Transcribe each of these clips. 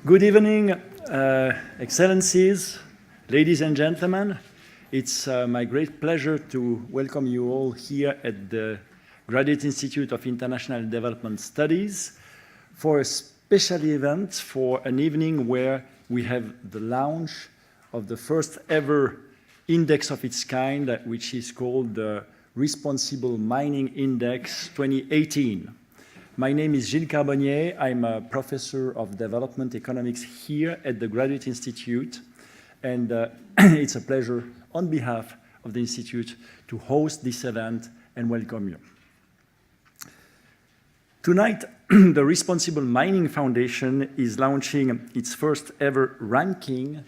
Good evening, Excellencies, ladies and gentlemen. It's my great pleasure to welcome you all here at the Graduate Institute of International Development Studies for a special event, for an evening where we have the launch of the first ever index of its kind, which is called the Responsible Mining Index 2018. My name is Gilles Carbonnier. I'm a professor of development economics here at the Graduate Institute. And it's a pleasure on behalf of the Institute to host this event and welcome you. Tonight, the Responsible Mining Foundation is launching its first ever ranking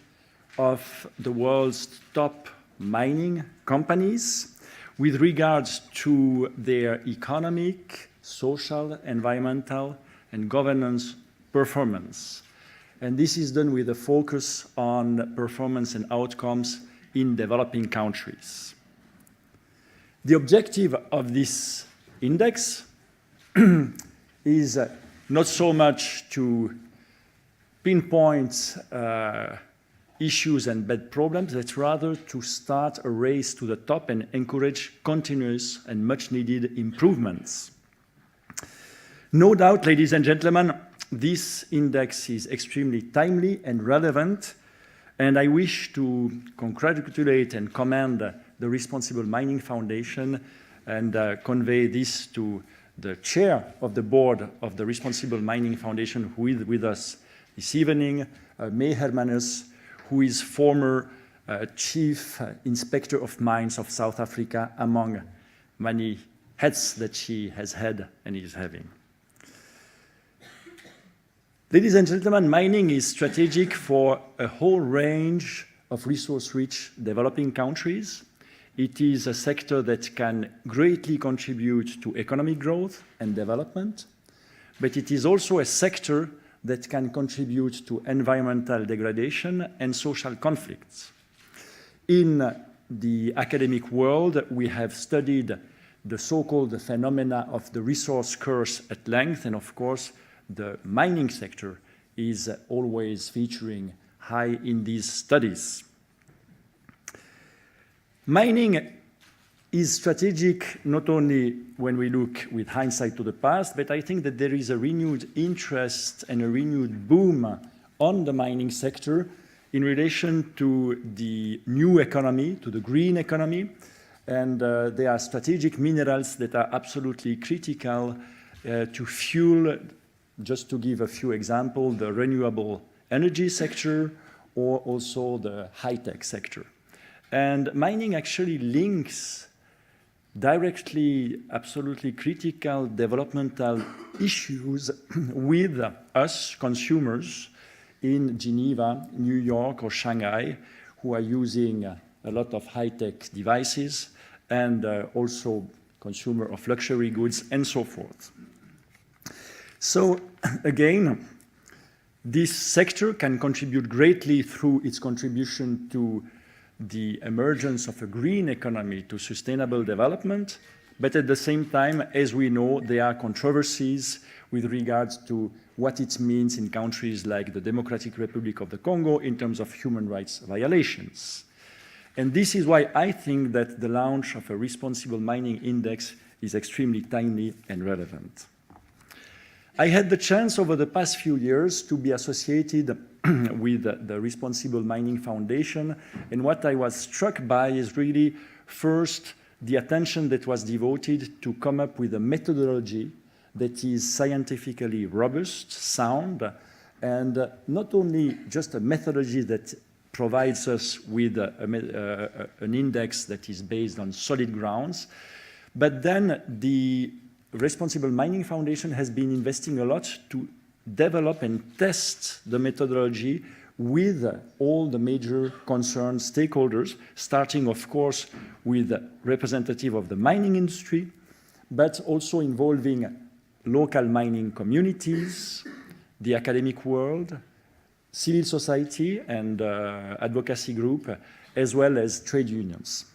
of the world's top mining companies with regards to their economic, social, environmental, and governance performance. And this is done with a focus on performance and outcomes in developing countries. The objective of this index is not so much to pinpoint issues and bad problems, but rather to start a race to the top and encourage continuous and much needed improvements. No doubt, ladies and gentlemen, this index is extremely timely and relevant, and I wish to congratulate and commend the Responsible Mining Foundation and convey this to the chair of the board of the Responsible Mining Foundation, who is with us this evening, May Hermanus, who is former Chief Inspector of Mines of South Africa, among many hats that she has had and is having. Ladies and gentlemen, mining is strategic for a whole range of resource-rich developing countries. It is a sector that can greatly contribute to economic growth and development, but it is also a sector that can contribute to environmental degradation and social conflicts. In the academic world, we have studied the so-called phenomena of the resource curse at length, and of course, the mining sector is always featuring high in these studies. Mining is strategic not only when we look with hindsight to the past, but I think that there is a renewed interest and a renewed boom on the mining sector in relation to the new economy, to the green economy, and there are strategic minerals that are absolutely critical to fuel. Just to give a few examples, the renewable energy sector or also the high-tech sector. And mining actually links directly, absolutely critical developmental issues with us consumers in Geneva, New York, or Shanghai, who are using a lot of high-tech devices and also consumer of luxury goods and so forth. So again, this sector can contribute greatly through its contribution to the emergence of a green economy, to sustainable development, but at the same time, as we know, there are controversies with regards to what it means in countries like the Democratic Republic of the Congo in terms of human rights violations. And this is why I think that the launch of a Responsible Mining Index is extremely timely and relevant. I had the chance over the past few years to be associated with the Responsible Mining Foundation, and what I was struck by is really first the attention that was devoted to come up with a methodology that is scientifically robust, sound, and not only just a methodology that provides us with an index that is based on solid grounds, but then the Responsible Mining Foundation has been investing a lot to develop and test the methodology with all the major concerned stakeholders, starting, of course, with representatives of the mining industry, but also involving local mining communities, the academic world, civil society and advocacy group, as well as trade unions.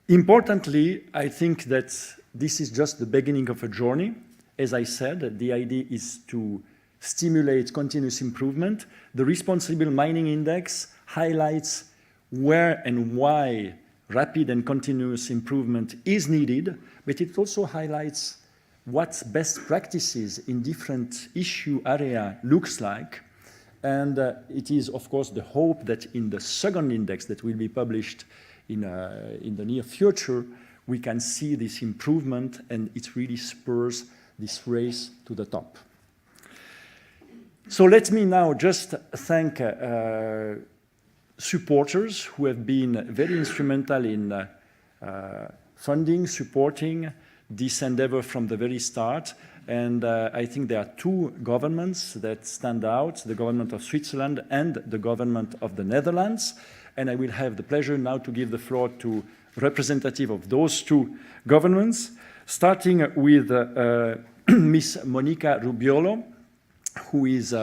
Importantly, I think that this is just the beginning of a journey. As I said, the idea is to stimulate continuous improvement. The Responsible Mining Index highlights where and why rapid and continuous improvement is needed, but it also highlights what best practices in different issue area looks like. And it is, of course, the hope that in the second index that will be published in the near future, we can see this improvement, and it really spurs this race to the top. So let me now just thank supporters who have been very instrumental in funding, supporting this endeavor from the very start. And I think there are two governments that stand out, the government of Switzerland and the government of the Netherlands. And I will have the pleasure now to give the floor to representative of those two governments, starting with Ms. Monica Rubiolo, who is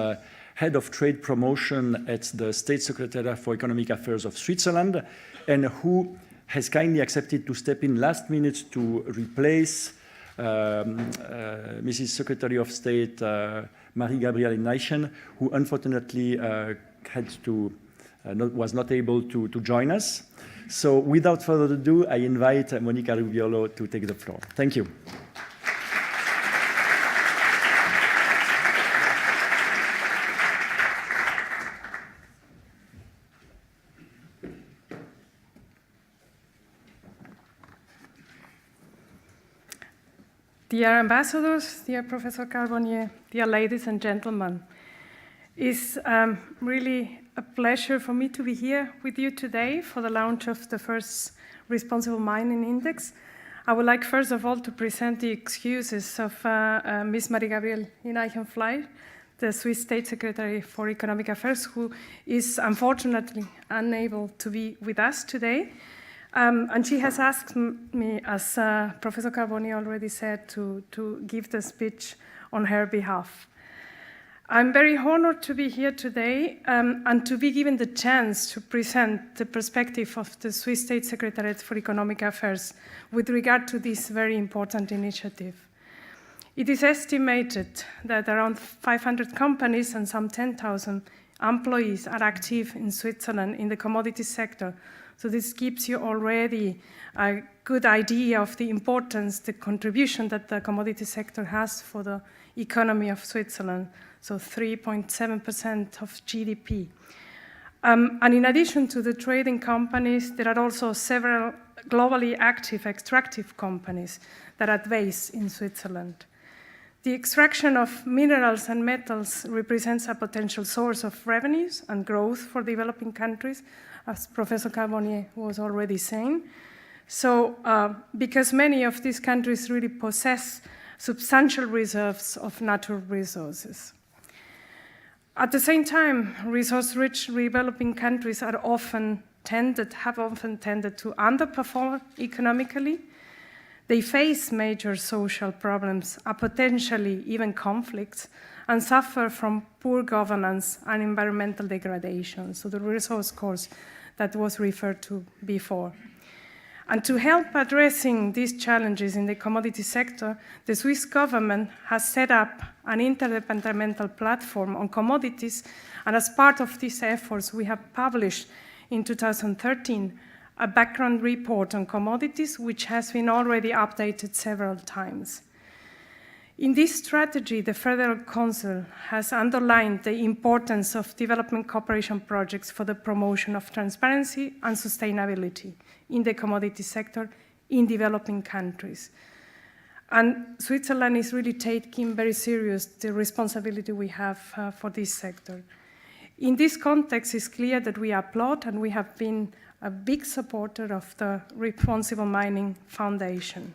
Head of Trade Promotion at the State Secretariat for Economic Affairs of Switzerland, and who has kindly accepted to step in last minute to replace Mrs. Secretary of State Marie-Gabrielle Ineichen, who unfortunately was not able to join us. So without further ado, I invite Monica Rubiolo to take the floor. Thank you. Dear ambassadors, dear Professor Carbonnier, dear ladies and gentlemen, it's really a pleasure for me to be here with you today for the launch of the first Responsible Mining Index. I would like first of all to present the excuses of Ms. Marie-Gabrielle Ineichen-Fleisch, the Swiss State Secretary for Economic Affairs, who is unfortunately unable to be with us today. And she has asked me, as Professor Carbonnier already said, to give the speech on her behalf. I'm very honored to be here today and to be given the chance to present the perspective of the Swiss State Secretariat for Economic Affairs with regard to this very important initiative. It is estimated that around 500 companies and some 10,000 employees are active in Switzerland in the commodity sector. So this gives you already a good idea of the importance, the contribution that the commodity sector has for the economy of Switzerland, so 3.7% of GDP. And in addition to the trading companies, there are also several globally active extractive companies that are based in Switzerland. The extraction of minerals and metals represents a potential source of revenues and growth for developing countries, as Professor Carbonnier was already saying. So, because many of these countries really possess substantial reserves of natural resources. At the same time, resource-rich developing countries have often tended to underperform economically. They face major social problems, potentially even conflicts, and suffer from poor governance and environmental degradation, so the resource course that was referred to before. And to help addressing these challenges in the commodity sector, the Swiss government has set up an interdepartmental platform on commodities, and as part of these efforts, we have published in 2013 a background report on commodities, which has been already updated several times. In this strategy, the Federal Council has underlined the importance of development cooperation projects for the promotion of transparency and sustainability in the commodity sector in developing countries. And Switzerland is really taking very serious the responsibility we have for this sector. In this context, it's clear that we applaud and we have been a big supporter of the Responsible Mining Foundation.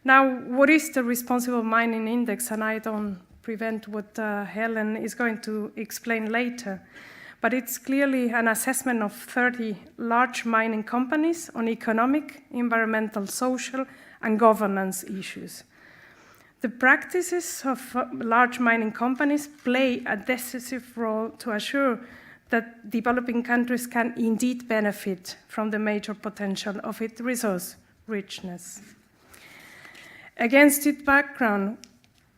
Now, what is the Responsible Mining Index? And I don't prevent what Hélène is going to explain later. But it's clearly an assessment of 30 large mining companies on economic, environmental, social, and governance issues. The practices of large mining companies play a decisive role to assure that developing countries can indeed benefit from the major potential of its resource richness. Against this background,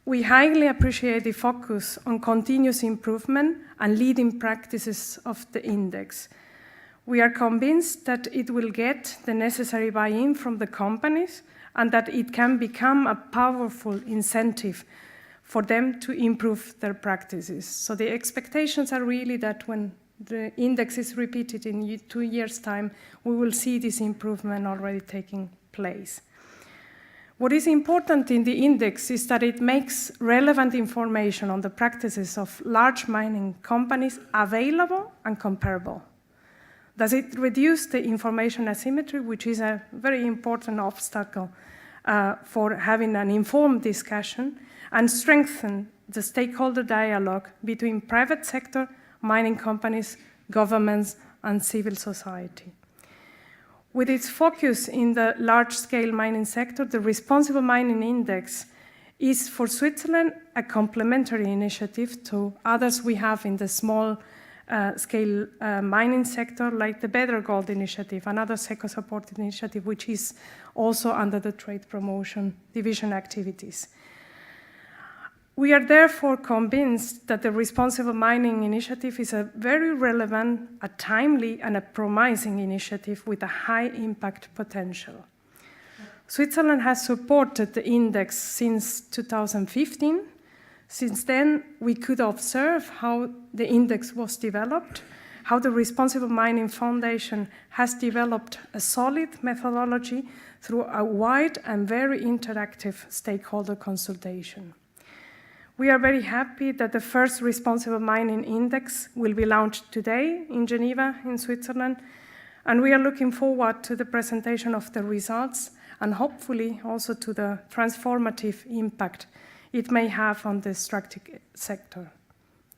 We highly appreciate the focus on continuous improvement and leading practices of the index. We are convinced that it will get the necessary buy-in from the companies and that it can become a powerful incentive for them to improve their practices. So the expectations are really that when the index is repeated in 2 years' time, we will see this improvement already taking place. What is important in the index is that it makes relevant information on the practices of large mining companies available and comparable. Does it reduce the information asymmetry, which is a very important obstacle for having an informed discussion, and strengthen the stakeholder dialogue between private sector, mining companies, governments, and civil society? With its focus in the large-scale mining sector, the Responsible Mining Index is for Switzerland a complementary initiative to others we have in the small-scale mining sector, like the Better Gold Initiative, another SECO-supported initiative, which is also under the Trade Promotion Division activities. We are therefore convinced that the Responsible Mining Initiative is a very relevant, a timely, and a promising initiative with a high impact potential. Switzerland has supported the index since 2015. Since then, we could observe how the index was developed, how the Responsible Mining Foundation has developed a solid methodology through a wide and very interactive stakeholder consultation. We are very happy that the first Responsible Mining Index will be launched today in Geneva, in Switzerland, and we are looking forward to the presentation of the results and hopefully also to the transformative impact it may have on the extractive sector.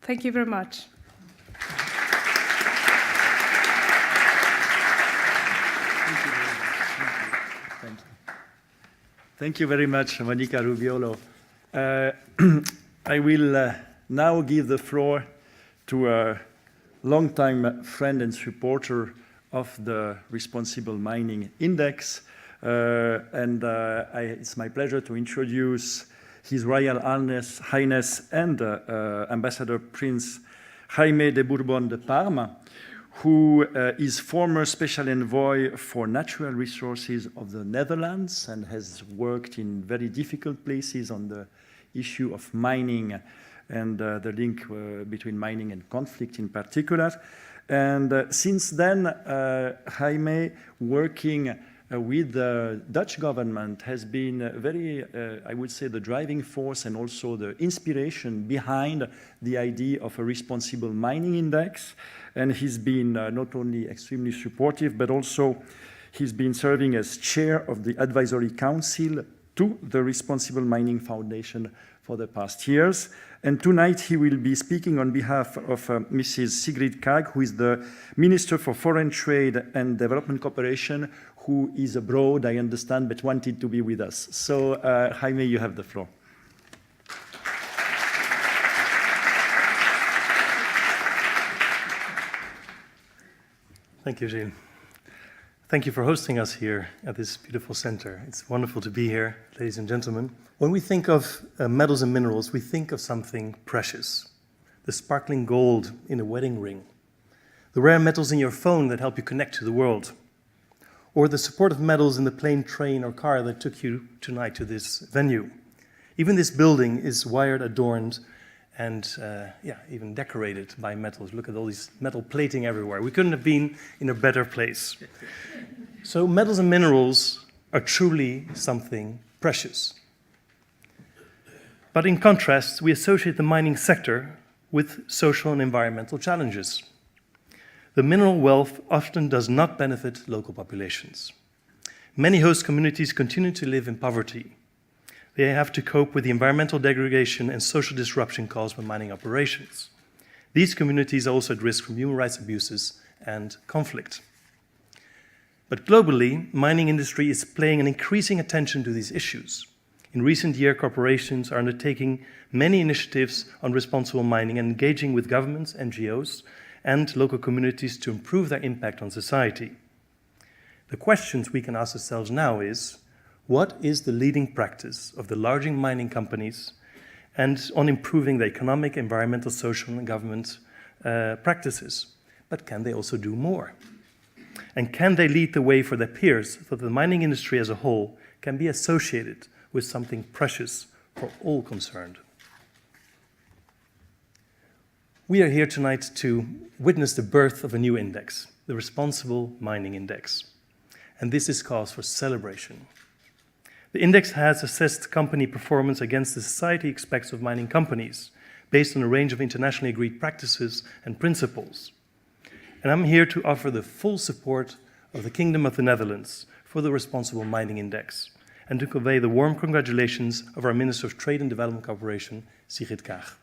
Thank you very much. Thank you very much, Monica Rubiolo. I will now give the floor to a longtime friend and supporter of the Responsible Mining Index. It's my pleasure to introduce His Royal Highness and Ambassador Prince Jaime de Bourbon de Parme, who is former Special Envoy for Natural Resources of the Netherlands and has worked in very difficult places on the issue of mining and the link between mining and conflict in particular. And since then, Jaime, working with the Dutch government, has been very, I would say, the driving force and also the inspiration behind the idea of a responsible mining index. And he's been not only extremely supportive, but also he's been serving as chair of the advisory council to the Responsible Mining Foundation for the past years. And tonight he will be speaking on behalf of Mrs. Sigrid Kaag, who is the Minister for Foreign Trade and Development Cooperation, who is abroad, I understand, but wanted to be with us. So, Jaime, you have the floor. Thank you, Gilles. Thank you for hosting us here at this beautiful center. It's wonderful to be here, ladies and gentlemen. When we think of metals and minerals, we think of something precious. The sparkling gold in a wedding ring, the rare metals in your phone that help you connect to the world, or the supportive metals in the plane, train, or car that took you tonight to this venue. Even this building is wired, adorned, and even decorated by metals. Look at all this metal plating everywhere. We couldn't have been in a better place. So metals and minerals are truly something precious. But in contrast, we associate the mining sector with social and environmental challenges. The mineral wealth often does not benefit local populations. Many host communities continue to live in poverty. They have to cope with the environmental degradation and social disruption caused by mining operations. These communities are also at risk from human rights abuses and conflict. But globally, mining industry is paying an increasing attention to these issues. In recent years, corporations are undertaking many initiatives on responsible mining and engaging with governments, NGOs, and local communities to improve their impact on society. The questions we can ask ourselves now is, what is the leading practice of the large mining companies, and on improving the economic, environmental, social, and government practices. But can they also do more? And can they lead the way for their peers so that the mining industry as a whole can be associated with something precious for all concerned? We are here tonight to witness the birth of a new index, the Responsible Mining Index. And this is cause for celebration. The index has assessed company performance against the society expects of mining companies, based on a range of internationally agreed practices and principles. And I'm here to offer the full support of the Kingdom of the Netherlands for the Responsible Mining Index, and to convey the warm congratulations of our Minister of Trade and Development Cooperation, Sigrid Kaag.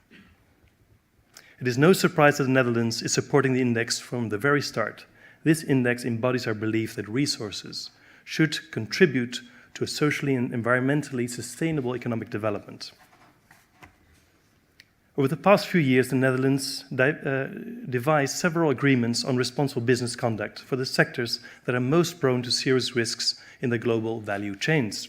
It is no surprise that the Netherlands is supporting the index from the very start. This index embodies our belief that resources should contribute to a socially and environmentally sustainable economic development. Over the past few years, the Netherlands devised several agreements on responsible business conduct for the sectors that are most prone to serious risks in the global value chains.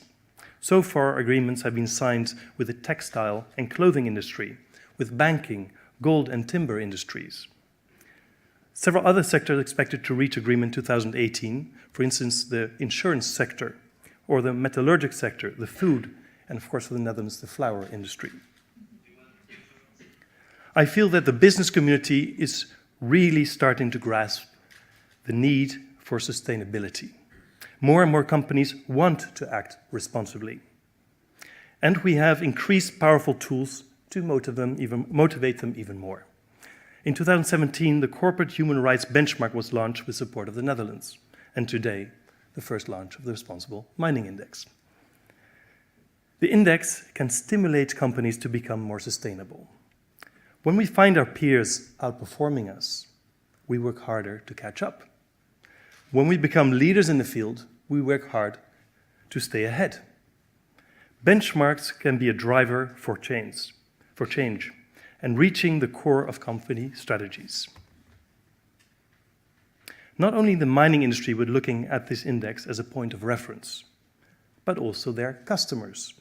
So far, agreements have been signed with the textile and clothing industry, with banking, gold and timber industries. Several other sectors are expected to reach agreement in 2018, for instance, the insurance sector, or the metallurgic sector, the food, and of course for the Netherlands, the flour industry. I feel that the business community is really starting to grasp the need for sustainability. More and more companies want to act responsibly. And we have increased powerful tools to motivate them even more. In 2017, the Corporate Human Rights Benchmark was launched with support of the Netherlands, and today, the first launch of the Responsible Mining Index. The index can stimulate companies to become more sustainable. When we find our peers outperforming us, we work harder to catch up. When we become leaders in the field, we work hard to stay ahead. Benchmarks can be a driver for change, and reaching the core of company strategies. Not only the mining industry were looking at this index as a point of reference, but also their customers,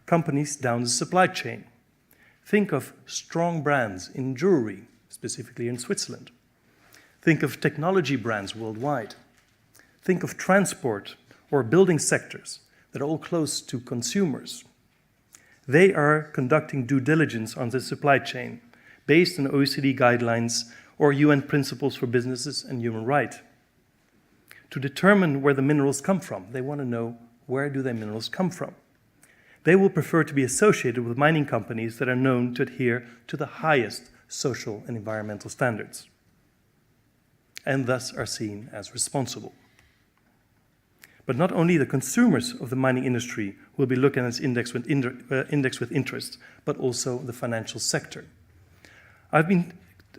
companies down the supply chain. Think of strong brands in jewelry, specifically in Switzerland. Think of technology brands worldwide. Think of transport or building sectors that are all close to consumers. They are conducting due diligence on the supply chain based on OECD guidelines or UN principles for businesses and human rights. To determine where the minerals come from, they want to know where do their minerals come from. They will prefer to be associated with mining companies that are known to adhere to the highest social and environmental standards, and thus are seen as responsible. But not only the consumers of the mining industry will be looking at this index with interest, but also the financial sector. I've been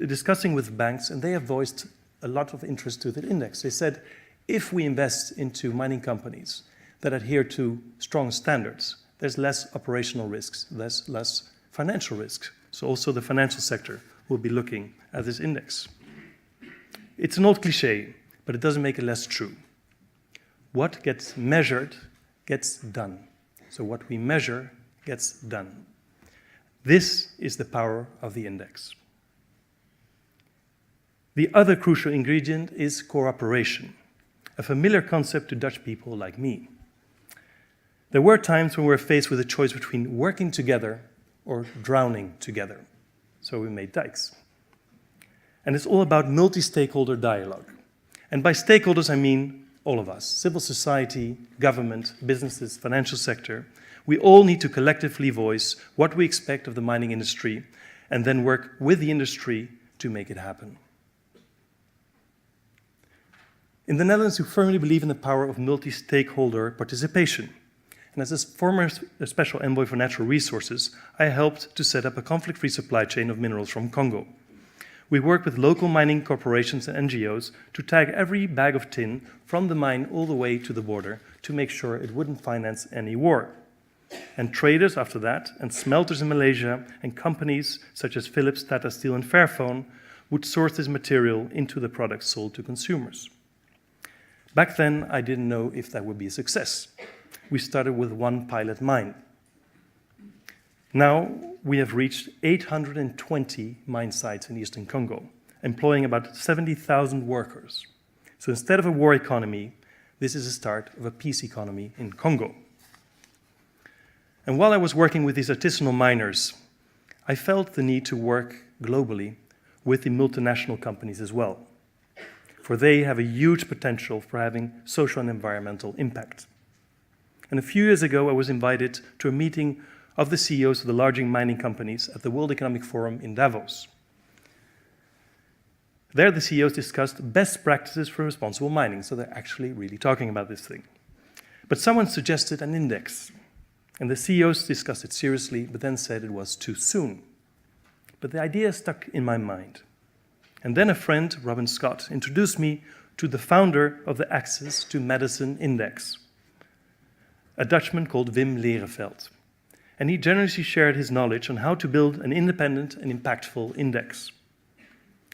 discussing with banks, and they have voiced a lot of interest to the index. They said, if we invest into mining companies that adhere to strong standards, there's less operational risks, less financial risks. So also the financial sector will be looking at this index. It's an old cliche, but it doesn't make it less true. What gets measured gets done. So what we measure gets done. This is the power of the index. The other crucial ingredient is cooperation, a familiar concept to Dutch people like me. There were times when we were faced with a choice between working together or drowning together. So we made dikes. And it's all about multi-stakeholder dialogue. And by stakeholders, I mean all of us, civil society, government, businesses, financial sector. We all need to collectively voice what we expect of the mining industry and then work with the industry to make it happen. In the Netherlands, we firmly believe in the power of multi-stakeholder participation. And as a former special envoy for natural resources, I helped to set up a conflict-free supply chain of minerals from Congo. We work with local mining corporations and NGOs to tag every bag of tin from the mine all the way to the border to make sure it wouldn't finance any war. And traders after that, and smelters in Malaysia, and companies such as Philips, Tata Steel, and Fairphone would source this material into the products sold to consumers. Back then, I didn't know if that would be a success. We started with one pilot mine. Now, we have reached 820 mine sites in eastern Congo, employing about 70,000 workers. So instead of a war economy, this is the start of a peace economy in Congo. And while I was working with these artisanal miners, I felt the need to work globally with the multinational companies as well, for they have a huge potential for having social and environmental impact. And a few years ago, I was invited to a meeting of the CEOs of the large mining companies at the World Economic Forum in Davos. There, the CEOs discussed best practices for responsible mining, so they're actually really talking about this thing. But someone suggested an index, and the CEOs discussed it seriously, but then said it was too soon. But the idea stuck in my mind. And then a friend, Robin Scott, introduced me to the founder of the Access to Medicine Index, a Dutchman called Wim Lereveld. And he generously shared his knowledge on how to build an independent and impactful index.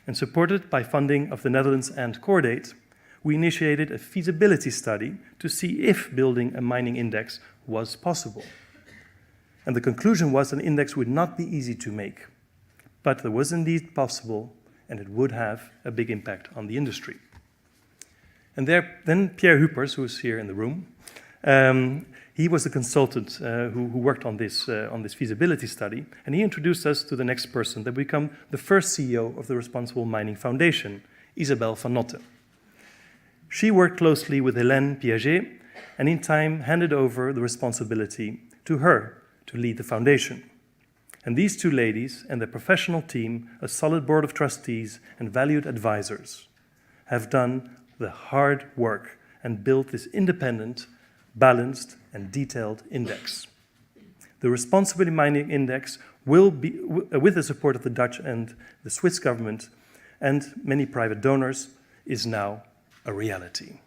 And supported by funding of the Netherlands and Cordate, we initiated a feasibility study to see if building a mining index was possible. And the conclusion was an index would not be easy to make, but it was indeed possible, and it would have a big impact on the industry. And then Pierre Huppers, who is here in the room, he was the consultant who worked on this feasibility study, and he introduced us to the next person that became the first CEO of the Responsible Mining Foundation, Isabelle van Notte. She worked closely with Hélène Piaget, and in time handed over the responsibility to her to lead the foundation. And these two ladies and their professional team, a solid board of trustees and valued advisors, have done the hard work and built this independent, balanced, and detailed index. The Responsibility Mining Index will be, with the support of the Dutch and the Swiss government and many private donors, is now a reality.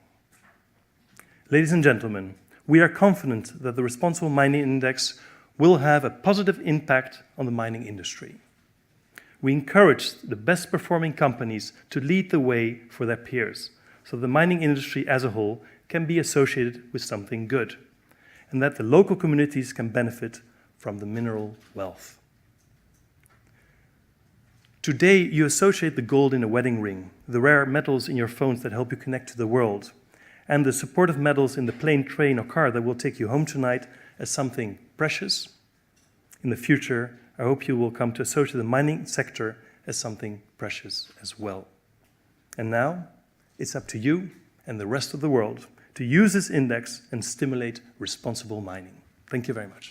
Ladies and gentlemen, we are confident that the Responsible Mining Index will have a positive impact on the mining industry. We encourage the best performing companies to lead the way for their peers, so the mining industry as a whole can be associated with something good, and that the local communities can benefit from the mineral wealth. Today, you associate the gold in a wedding ring, the rare metals in your phones that help you connect to the world, and the supportive metals in the plane, train, or car that will take you home tonight as something precious. In the future, I hope you will come to associate the mining sector as something precious as well. And now, it's up to you and the rest of the world to use this index and stimulate responsible mining. Thank you very much.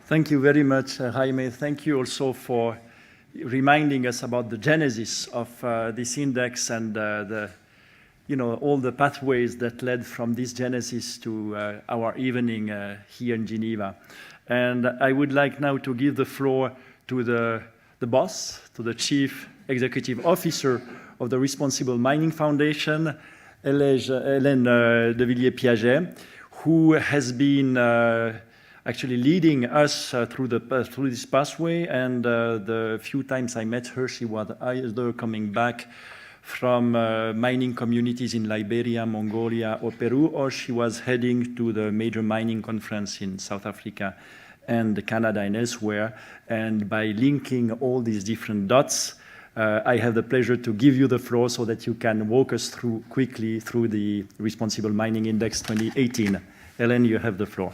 Thank you very much, Jaime. Thank you also for reminding us about the genesis of this index and all the pathways that led from this genesis to our evening here in Geneva. And I would like now to give the floor to the boss, to the Chief Executive Officer of the Responsible Mining Foundation, Hélène de Villiers-Piaget, who has been actually leading us through this pathway. And the few times I met her, she was either coming back from mining communities in Liberia, Mongolia, or Peru, or she was heading to the major mining conference in South Africa and Canada and elsewhere. And by linking all these different dots, I have the pleasure to give you the floor so that you can walk us through quickly through the Responsible Mining Index 2018. Hélène, you have the floor.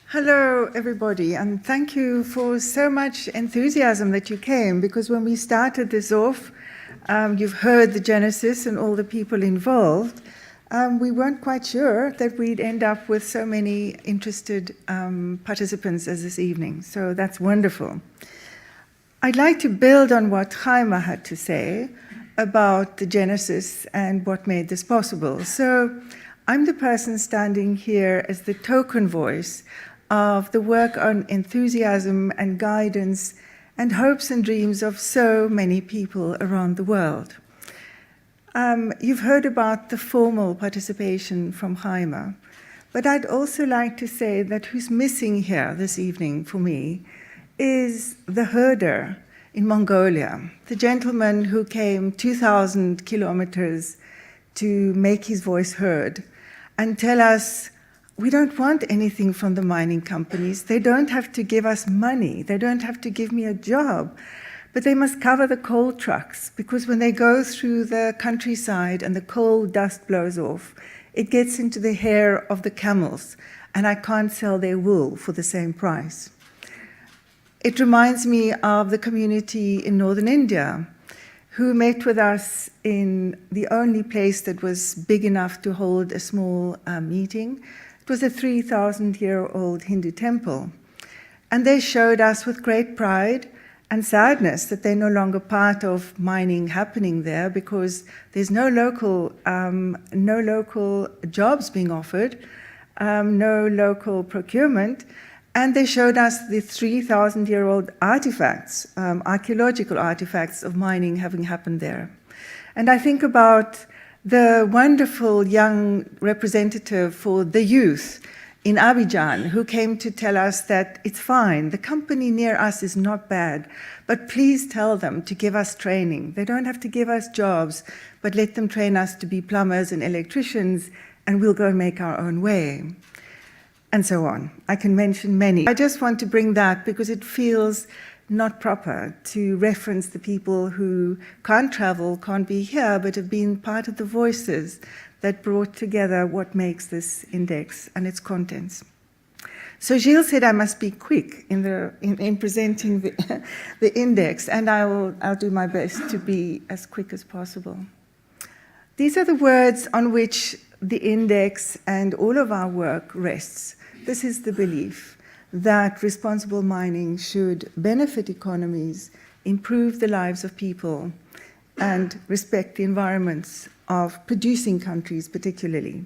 Hello, everybody, and thank you for so much enthusiasm that you came, because when we started this off, you've heard the genesis and all the people involved. We weren't quite sure that we'd end up with so many interested participants as this evening, so that's wonderful. I'd like to build on what Jaime had to say about the genesis and what made this possible. So I'm the person standing here as the token voice of the work on enthusiasm and guidance and hopes and dreams of so many people around the world. You've heard about the formal participation from Jaime, But I'd also like to say that who's missing here this evening for me is the herder in Mongolia, the gentleman who came 2,000 kilometers to make his voice heard and tell us, we don't want anything from the mining companies. They don't have to give us money. They don't have to give me a job. But they must cover the coal trucks, because when they go through the countryside and the coal dust blows off, it gets into the hair of the camels, and I can't sell their wool for the same price. It reminds me of the community in northern India, who met with us in the only place that was big enough to hold a small meeting. It was a 3,000-year-old Hindu temple. And they showed us with great pride and sadness that they're no longer part of mining happening there, because there's no local jobs being offered, no local procurement. And they showed us the 3,000-year-old artifacts, archaeological artifacts of mining having happened there. And I think about the wonderful young representative for the youth in Abidjan, who came to tell us that it's fine, the company near us is not bad, but please tell them to give us training. They don't have to give us jobs, but let them train us to be plumbers and electricians, and we'll go and make our own way. And so on. I can mention many. I just want to bring that because it feels not proper to reference the people who can't travel, can't be here, but have been part of the voices that brought together what makes this index and its contents. So Gilles said I must be quick in presenting the index, and I'll do my best to be as quick as possible. These are the words on which the index and all of our work rests. This is the belief that responsible mining should benefit economies, improve the lives of people, and respect the environments of producing countries particularly.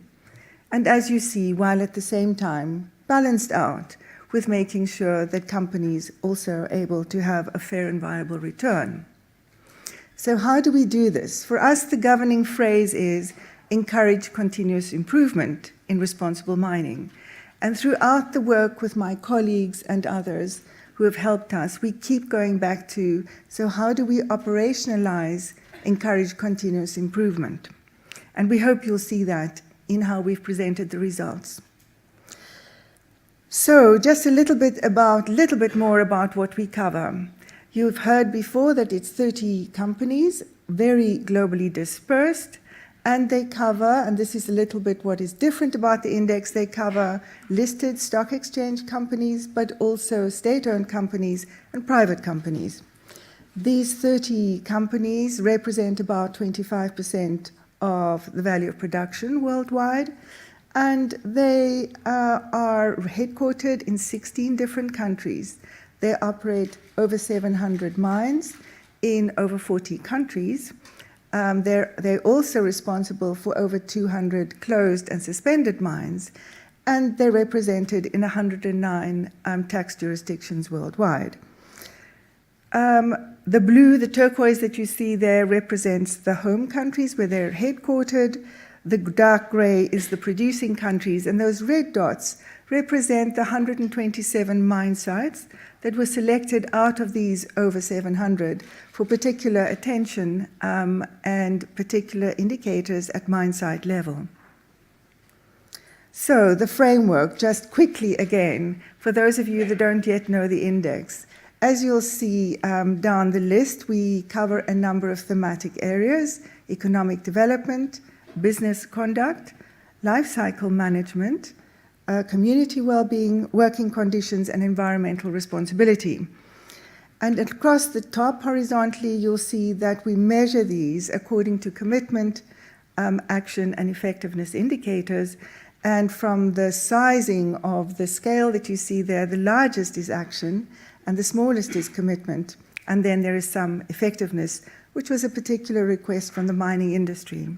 And as you see, while at the same time balanced out with making sure that companies also are able to have a fair and viable return. So how do we do this? For us, the governing phrase is encourage continuous improvement in responsible mining. And throughout the work with my colleagues and others who have helped us, we keep going back to, so how do we operationalize encourage continuous improvement? And we hope you'll see that in how we've presented the results. So just a little bit more about what we cover. You've heard before that it's 30 companies, very globally dispersed, and they cover, and this is a little bit what is different about the index, they cover listed stock exchange companies, but also state-owned companies and private companies. These 30 companies represent about 25% of the value of production worldwide, and they are headquartered in 16 different countries. They operate over 700 mines in over 40 countries. They're also responsible for over 200 closed and suspended mines, and they're represented in 109 tax jurisdictions worldwide. The blue, the turquoise that you see there represents the home countries where they're headquartered. The dark gray is the producing countries, and those red dots represent the 127 mine sites that were selected out of these over 700 for particular attention and particular indicators at mine site level. So the framework, just quickly again, for those of you that don't yet know the index, as you'll see down the list, we cover a number of thematic areas: economic development, business conduct, life cycle management, community well-being, working conditions, and environmental responsibility. And across the top horizontally, you'll see that we measure these according to commitment, action, and effectiveness indicators. And from the sizing of the scale that you see there, the largest is action, and the smallest is commitment. And then there is some effectiveness, which was a particular request from the mining industry.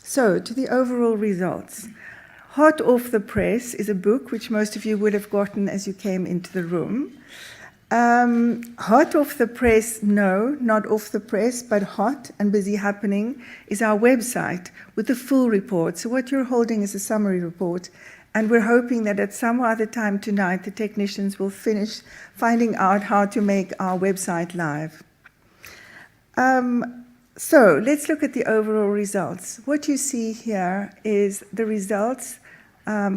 So, to the overall results. Hot off the press is a book which most of you would have gotten as you came into the room. Hot off the press, no, not off the press, but hot and busy happening is our website with the full report. So what you're holding is a summary report, and we're hoping that at some other time tonight, the technicians will finish finding out how to make our website live. So let's look at the overall results. What you see here is the results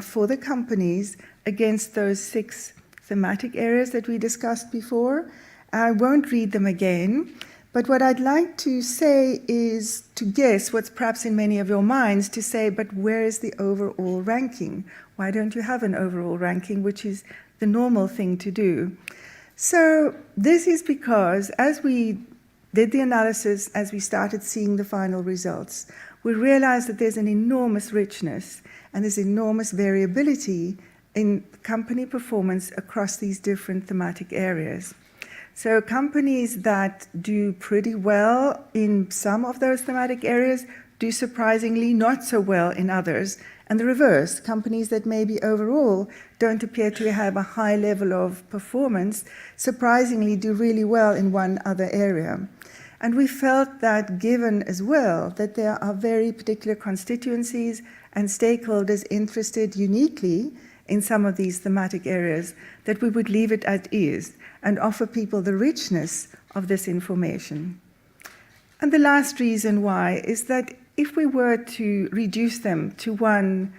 for the companies against those 6 thematic areas that we discussed before. I won't read them again, but what I'd like to say is to guess what's perhaps in many of your minds, to say, but where is the overall ranking? Why don't you have an overall ranking, which is the normal thing to do? So this is because as we did the analysis, as we started seeing the final results, we realized that there's an enormous richness and there's enormous variability in company performance across these different thematic areas. So companies that do pretty well in some of those thematic areas do surprisingly not so well in others, and the reverse, companies that maybe overall don't appear to have a high level of performance surprisingly do really well in one other area. And we felt that given as well that there are very particular constituencies and stakeholders interested uniquely in some of these thematic areas, that we would leave it as is and offer people the richness of this information. And the last reason why is that if we were to reduce them to one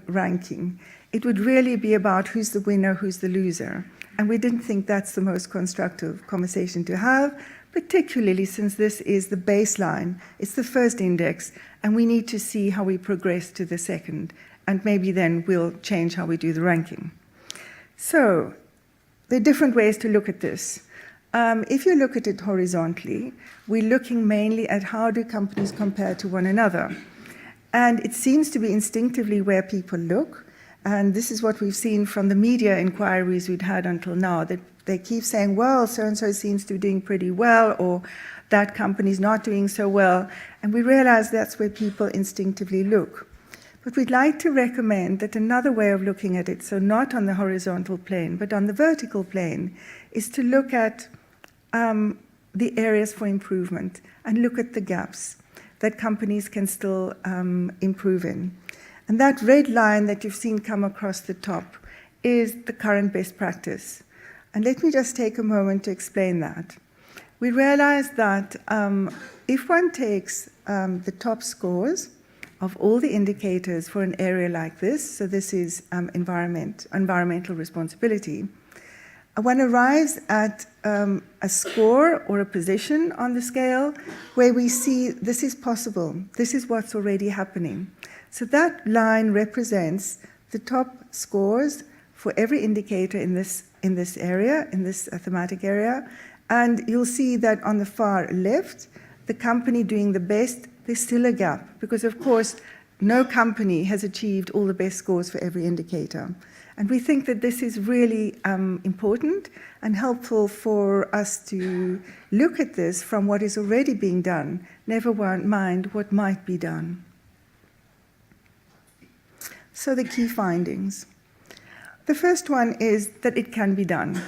ranking, it would really be about who's the winner, who's the loser. And we didn't think that's the most constructive conversation to have, particularly since this is the baseline, it's the first index, and we need to see how we progress to the second, and maybe then we'll change how we do the ranking. So there are different ways to look at this. If you look at it horizontally, we're looking mainly at how do companies compare to one another. And it seems to be instinctively where people look, and this is what we've seen from the media inquiries we'd had until now, that they keep saying, well, so-and-so seems to be doing pretty well, or that company's not doing so well. And we realize that's where people instinctively look. But we'd like to recommend that another way of looking at it, so not on the horizontal plane, but on the vertical plane, is to look at the areas for improvement and look at the gaps that companies can still improve in. And that red line that you've seen come across the top is the current best practice. And let me just take a moment to explain that. We realize that if one takes the top scores of all the indicators for an area like this, so this is environmental responsibility, one arrives at a score or a position on the scale where we see this is possible, this is what's already happening. So that line represents the top scores for every indicator in this area, in this thematic area, and you'll see that on the far left, the company doing the best, there's still a gap, because of course, no company has achieved all the best scores for every indicator. And we think that this is really important and helpful for us to look at this from what is already being done, never mind what might be done. So the key findings. The first one is that it can be done.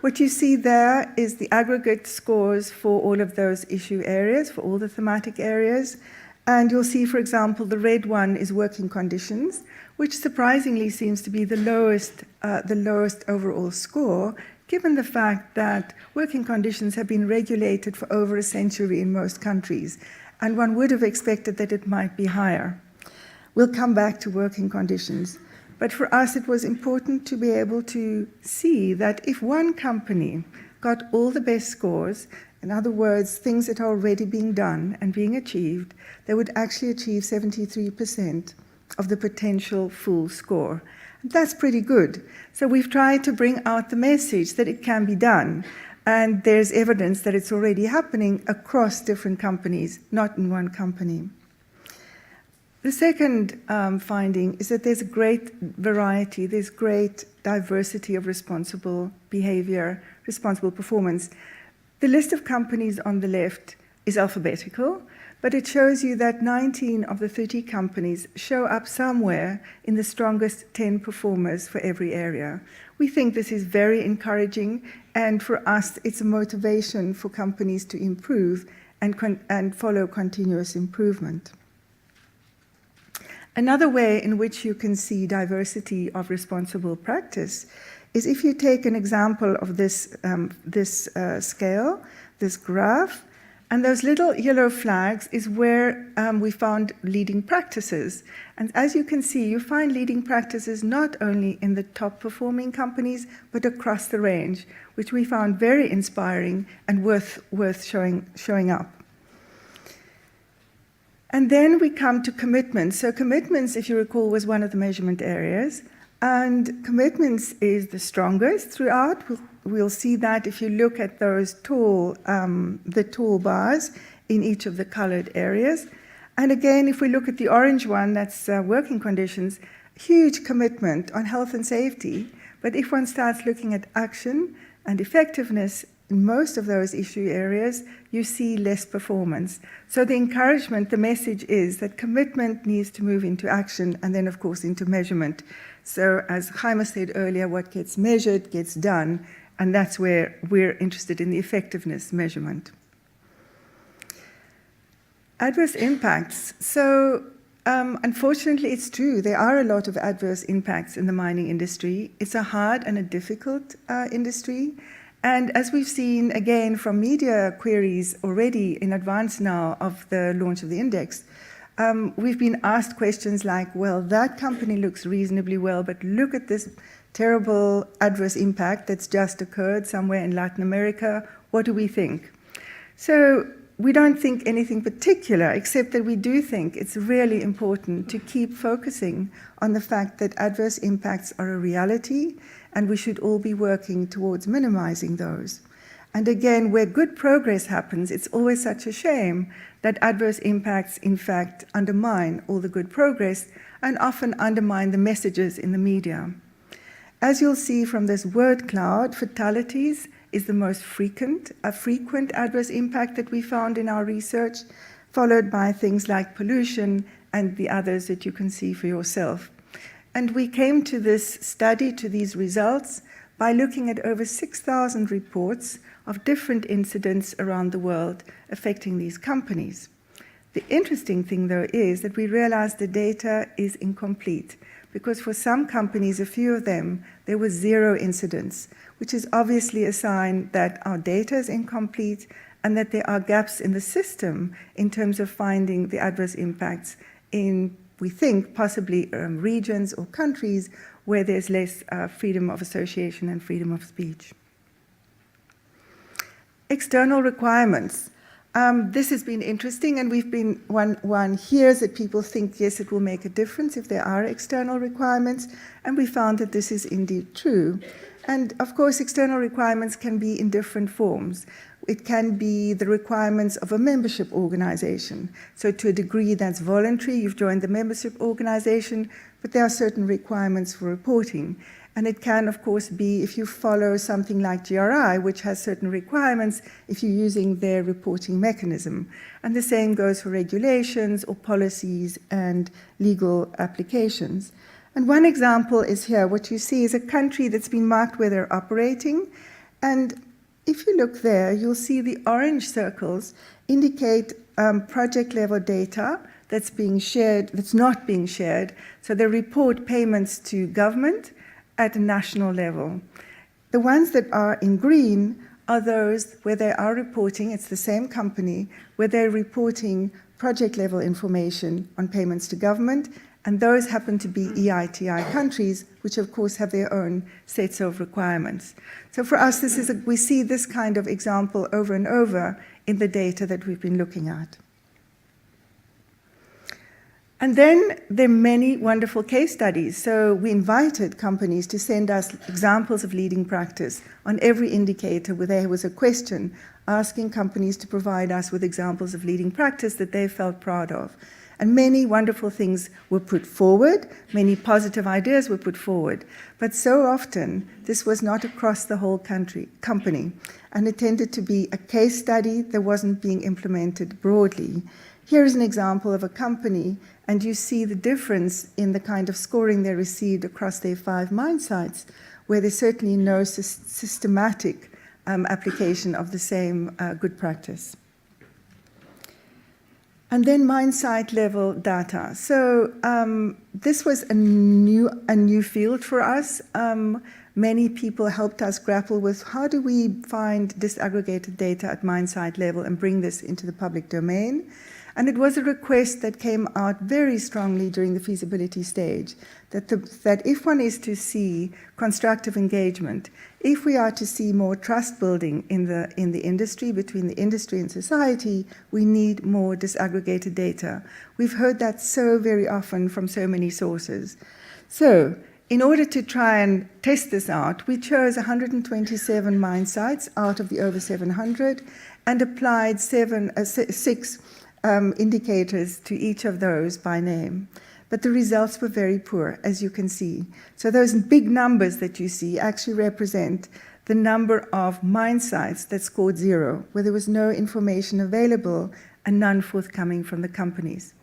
What you see there is the aggregate scores for all of those issue areas, for all the thematic areas. And you'll see, for example, the red one is working conditions, which surprisingly seems to be the lowest overall score, given the fact that working conditions have been regulated for over a century in most countries, and one would have expected that it might be higher. We'll come back to working conditions. But for us, it was important to be able to see that if one company got all the best scores, in other words, things that are already being done and being achieved, they would actually achieve 73% of the potential full score. And that's pretty good. So we've tried to bring out the message that it can be done. And there's evidence that it's already happening across different companies, not in one company. The second finding is that there's a great variety, there's great diversity of responsible behavior, responsible performance. The list of companies on the left is alphabetical, but it shows you that 19 of the 30 companies show up somewhere in the strongest 10 performers for every area. We think this is very encouraging, and for us, it's a motivation for companies to improve and follow continuous improvement. Another way in which you can see diversity of responsible practice is if you take an example of this scale, this graph, and those little yellow flags is where we found leading practices. And as you can see, you find leading practices not only in the top performing companies, but across the range, which we found very inspiring and worth showing up. And then we come to commitments. So commitments, if you recall, was one of the measurement areas. And commitments is the strongest throughout. We'll see that if you look at those the tall bars in each of the colored areas. And again, if we look at the orange one, that's working conditions, huge commitment on health and safety. But if one starts looking at action and effectiveness in most of those issue areas, you see less performance. So the encouragement, the message is that commitment needs to move into action and then, of course, into measurement. So as Jaime said earlier, what gets measured gets done, and that's where we're interested in the effectiveness measurement. Adverse impacts. So unfortunately, it's true. There are a lot of adverse impacts in the mining industry. It's a hard and a difficult industry. And as we've seen, again, from media queries already in advance now of the launch of the index, we've been asked questions like, well, that company looks reasonably well, but look at this terrible adverse impact that's just occurred somewhere in Latin America. What do we think? So we don't think anything particular, except that we do think it's really important to keep focusing on the fact that adverse impacts are a reality, and we should all be working towards minimizing those. And again, where good progress happens, it's always such a shame that adverse impacts, in fact, undermine all the good progress and often undermine the messages in the media. As you'll see from this word cloud, fatalities is the most frequent adverse impact that we found in our research, followed by things like pollution and the others that you can see for yourself. And we came to this study, to these results, by looking at over 6,000 reports of different incidents around the world affecting these companies. The interesting thing, though, is that we realized the data is incomplete, because for some companies, a few of them, there was 0 incidents, which is obviously a sign that our data is incomplete and that there are gaps in the system in terms of finding the adverse impacts in, we think, possibly regions or countries where there's less freedom of association and freedom of speech. External requirements. This has been interesting, and we've been, one hears that people think, yes, it will make a difference if there are external requirements, and we found that this is indeed true. And of course, external requirements can be in different forms. It can be the requirements of a membership organization. So to a degree that's voluntary, you've joined the membership organization, but there are certain requirements for reporting. And it can, of course, be if you follow something like GRI, which has certain requirements if you're using their reporting mechanism. And the same goes for regulations or policies and legal applications. And one example is here. What you see is a country that's been marked where they're operating. And if you look there, you'll see the orange circles indicate project-level data that's being shared, that's not being shared. So they report payments to government at a national level. The ones that are in green are those where they are reporting, it's the same company, where they're reporting project-level information on payments to government, and those happen to be EITI countries, which of course have their own sets of requirements. So for us, we see this kind of example over and over in the data that we've been looking at. And then there are many wonderful case studies. So we invited companies to send us examples of leading practice on every indicator where there was a question asking companies to provide us with examples of leading practice that they felt proud of. And many wonderful things were put forward, many positive ideas were put forward. But so often, this was not across the whole company, and it tended to be a case study that wasn't being implemented broadly. Here is an example of a company, and you see the difference in the kind of scoring they received across their 5 mine sites, where there's certainly no systematic application of the same good practice. And then mine site level data. So this was a new field for us. Many people helped us grapple with how do we find disaggregated data at mine site level and bring this into the public domain. And it was a request that came out very strongly during the feasibility stage, that if one is to see constructive engagement, if we are to see more trust building in the industry, between the industry and society, we need more disaggregated data. We've heard that so very often from so many sources. So in order to try and test this out, we chose 127 mine sites out of the over 700 and applied 6 indicators to each of those by name. But the results were very poor, as you can see. So those big numbers that you see actually represent the number of mine sites that scored 0, where there was no information available and none forthcoming from the companies.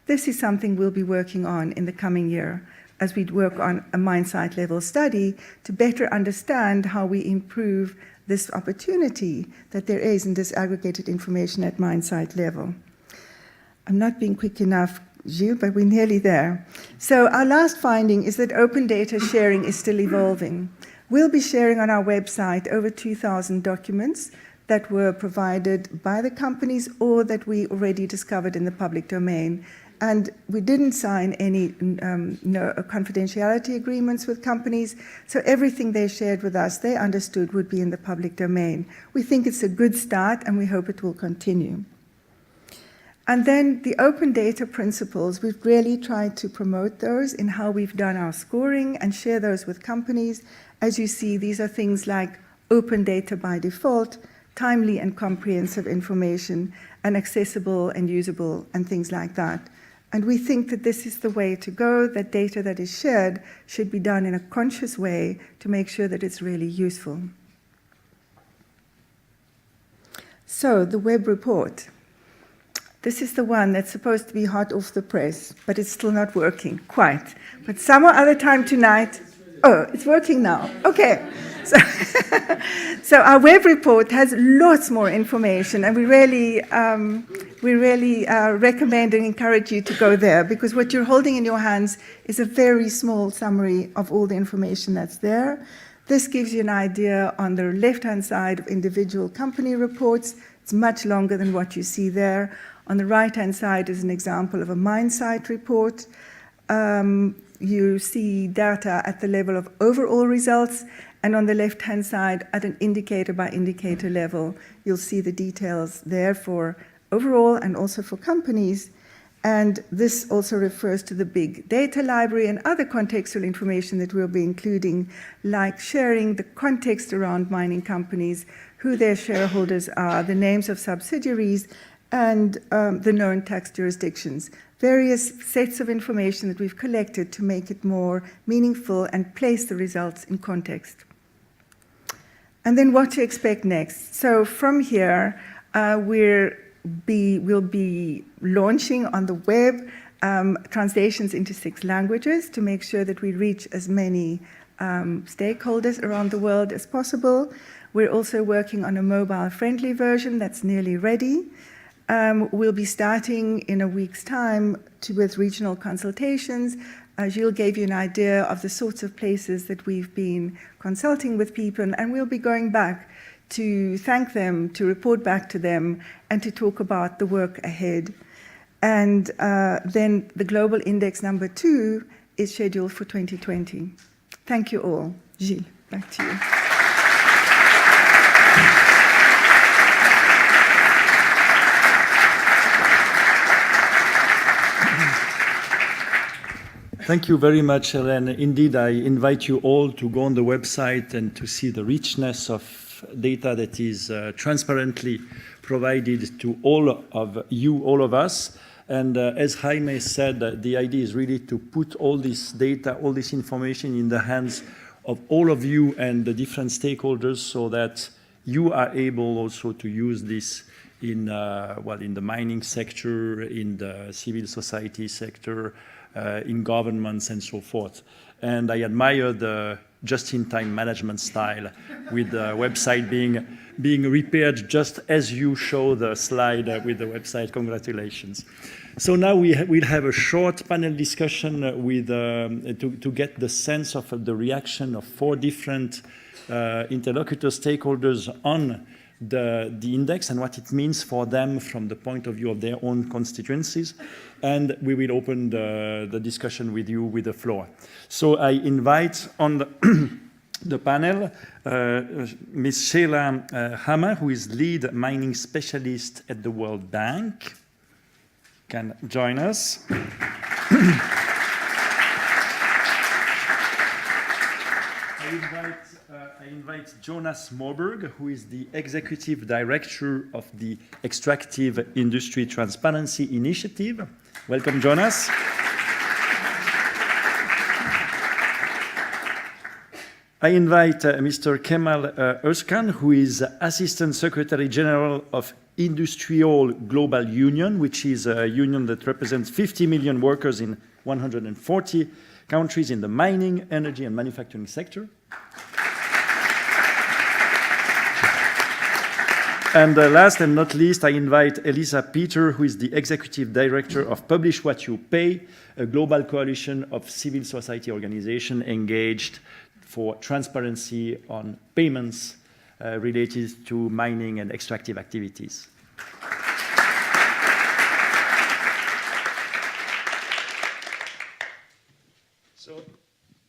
This is something we'll be working on in the coming year as we work on a mine site level study to better understand how we improve this opportunity that there is in disaggregated information at mine site level. I'm not being quick enough, Gilles, but we're nearly there. So our last finding is that open data sharing is still evolving. We'll be sharing on our website over 2,000 documents that were provided by the companies or that we already discovered in the public domain. And we didn't sign any confidentiality agreements with companies, so everything they shared with us, they understood would be in the public domain. We think it's a good start, and we hope it will continue. And then the open data principles, we've really tried to promote those in how we've done our scoring and share those with companies. As you see, these are things like open data by default, timely and comprehensive information, and accessible and usable, and things like that. And we think that this is the way to go, that data that is shared should be done in a conscious way to make sure that it's really useful. So, the web report. This is the one that's supposed to be hot off the press, but it's still not working, quite. But some other time tonight, oh, it's working now, okay. So our web report has lots more information, and we really recommend and encourage you to go there, because what you're holding in your hands is a very small summary of all the information that's there. This gives you an idea on the left-hand side of individual company reports. It's much longer than what you see there. On the right-hand side is an example of a mine site report. You see data at the level of overall results, and on the left-hand side, at an indicator-by-indicator level, you'll see the details there for overall and also for companies. And this also refers to the big data library and other contextual information that we'll be including, like sharing the context around mining companies, who their shareholders are, the names of subsidiaries, and the known tax jurisdictions. Various sets of information that we've collected to make it more meaningful and place the results in context. And then what to expect next. So from here, we'll be launching on the web translations into 6 languages to make sure that we reach as many stakeholders around the world as possible. We're also working on a mobile-friendly version that's nearly ready. We'll be starting in a week's time with regional consultations. Gilles gave you an idea of the sorts of places that we've been consulting with people, and we'll be going back to thank them, to report back to them, and to talk about the work ahead. And then the Global Index number 2 is scheduled for 2020. Thank you all. Gilles, back to you. Thank you very much, Hélène. Indeed, I invite you all to go on the website and to see the richness of data that is transparently provided to all of you, all of us. And as Jaime said, the idea is really to put all this data, all this information in the hands of all of you and the different stakeholders so that you are able also to use this in, in the mining sector, in the civil society sector, in governments and so forth. And I admire the just-in-time management style with the website being repaired just as you show the slide with the website. Congratulations. So now we'll have a short panel discussion with, to get the sense of the reaction of 4 different interlocutor stakeholders on the index and what it means for them from the point of view of their own constituencies. And we will open the discussion with you with the floor. So I invite on the panel Ms. Sheila Khama, who is lead mining specialist at the World Bank, can join us. I invite Jonas Moberg, who is the Executive Director of the Extractive Industry Transparency Initiative. Welcome, Jonas. I invite Mr. Kemal Özkan, who is Assistant Secretary General of Industrial Global Union, which is a union that represents 50 million workers in 140 countries in the mining, energy, and manufacturing sector. And last and not least, I invite Elisa Peter, who is the Executive Director of Publish What You Pay, a global coalition of civil society organizations engaged for transparency on payments related to mining and extractive activities. So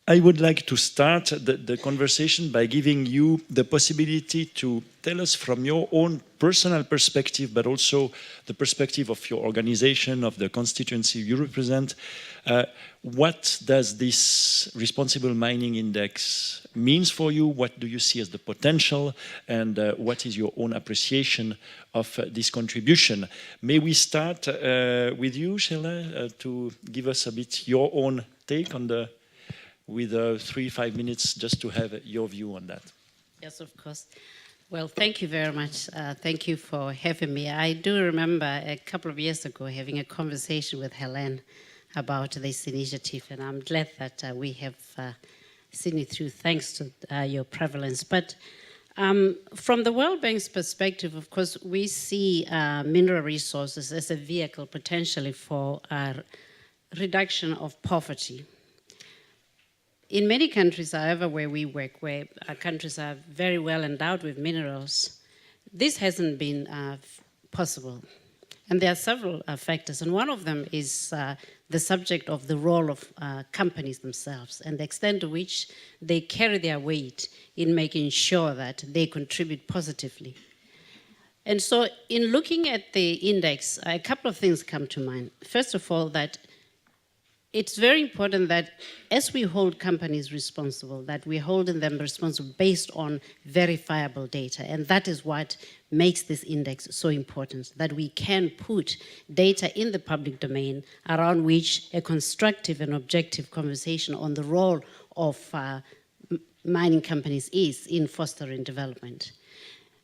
I would like to start the conversation by giving you the possibility to tell us from your own personal perspective, but also the perspective of your organization, of the constituency you represent. What does this responsible mining index means for you? What do you see as the potential? And what is your own appreciation of this contribution? May we start with you, Sheila, to give us a bit your own take on the with 3-5 minutes just to have your view on that. Yes, of course. Well, thank you very much. Thank you for having me. I do remember a couple of years ago having a conversation with Hélène about this initiative, and I'm glad that we have seen it through thanks to your prevalence. But from the World Bank's perspective, of course, we see mineral resources as a vehicle potentially for reduction of poverty. In many countries, however, where we work, where countries are very well endowed with minerals, this hasn't been possible. And there are several factors, and one of them is the subject of the role of companies themselves and the extent to which they carry their weight in making sure that they contribute positively. And so in looking at the index, a couple of things come to mind. First of all, that it's very important that as we hold companies responsible, that we hold them responsible based on verifiable data. And that is what makes this index so important, that we can put data in the public domain around which a constructive and objective conversation on the role of mining companies is in fostering development.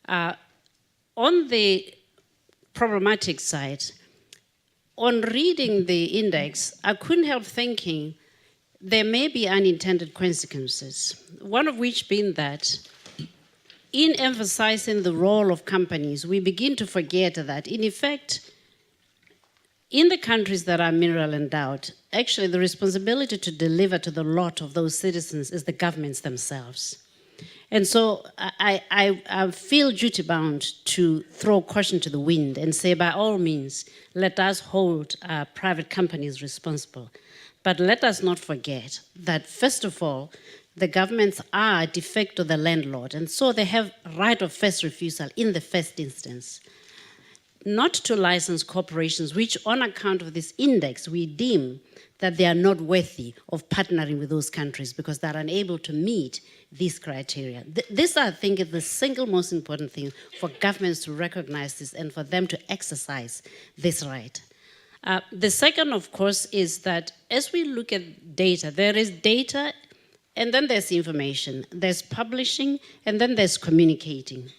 On the problematic side, on reading the index, I couldn't help thinking there may be unintended consequences, one of which being that in emphasizing the role of companies, we begin to forget that, in effect, in the countries that are mineral endowed, actually the responsibility to deliver to the lot of those citizens is the governments themselves. And so I feel duty-bound to throw caution to the wind and say, by all means, let us hold private companies responsible. But let us not forget that, first of all, the governments are de facto the landlord, and so they have right of first refusal in the first instance, not to license corporations which, on account of this index, we deem that they are not worthy of partnering with those countries because they are unable to meet these criteria. This, I think, is the single most important thing for governments to recognize this and for them to exercise this right. The second, of course, is that as we look at data, there is data and then there's information. There's publishing and then there's communicating.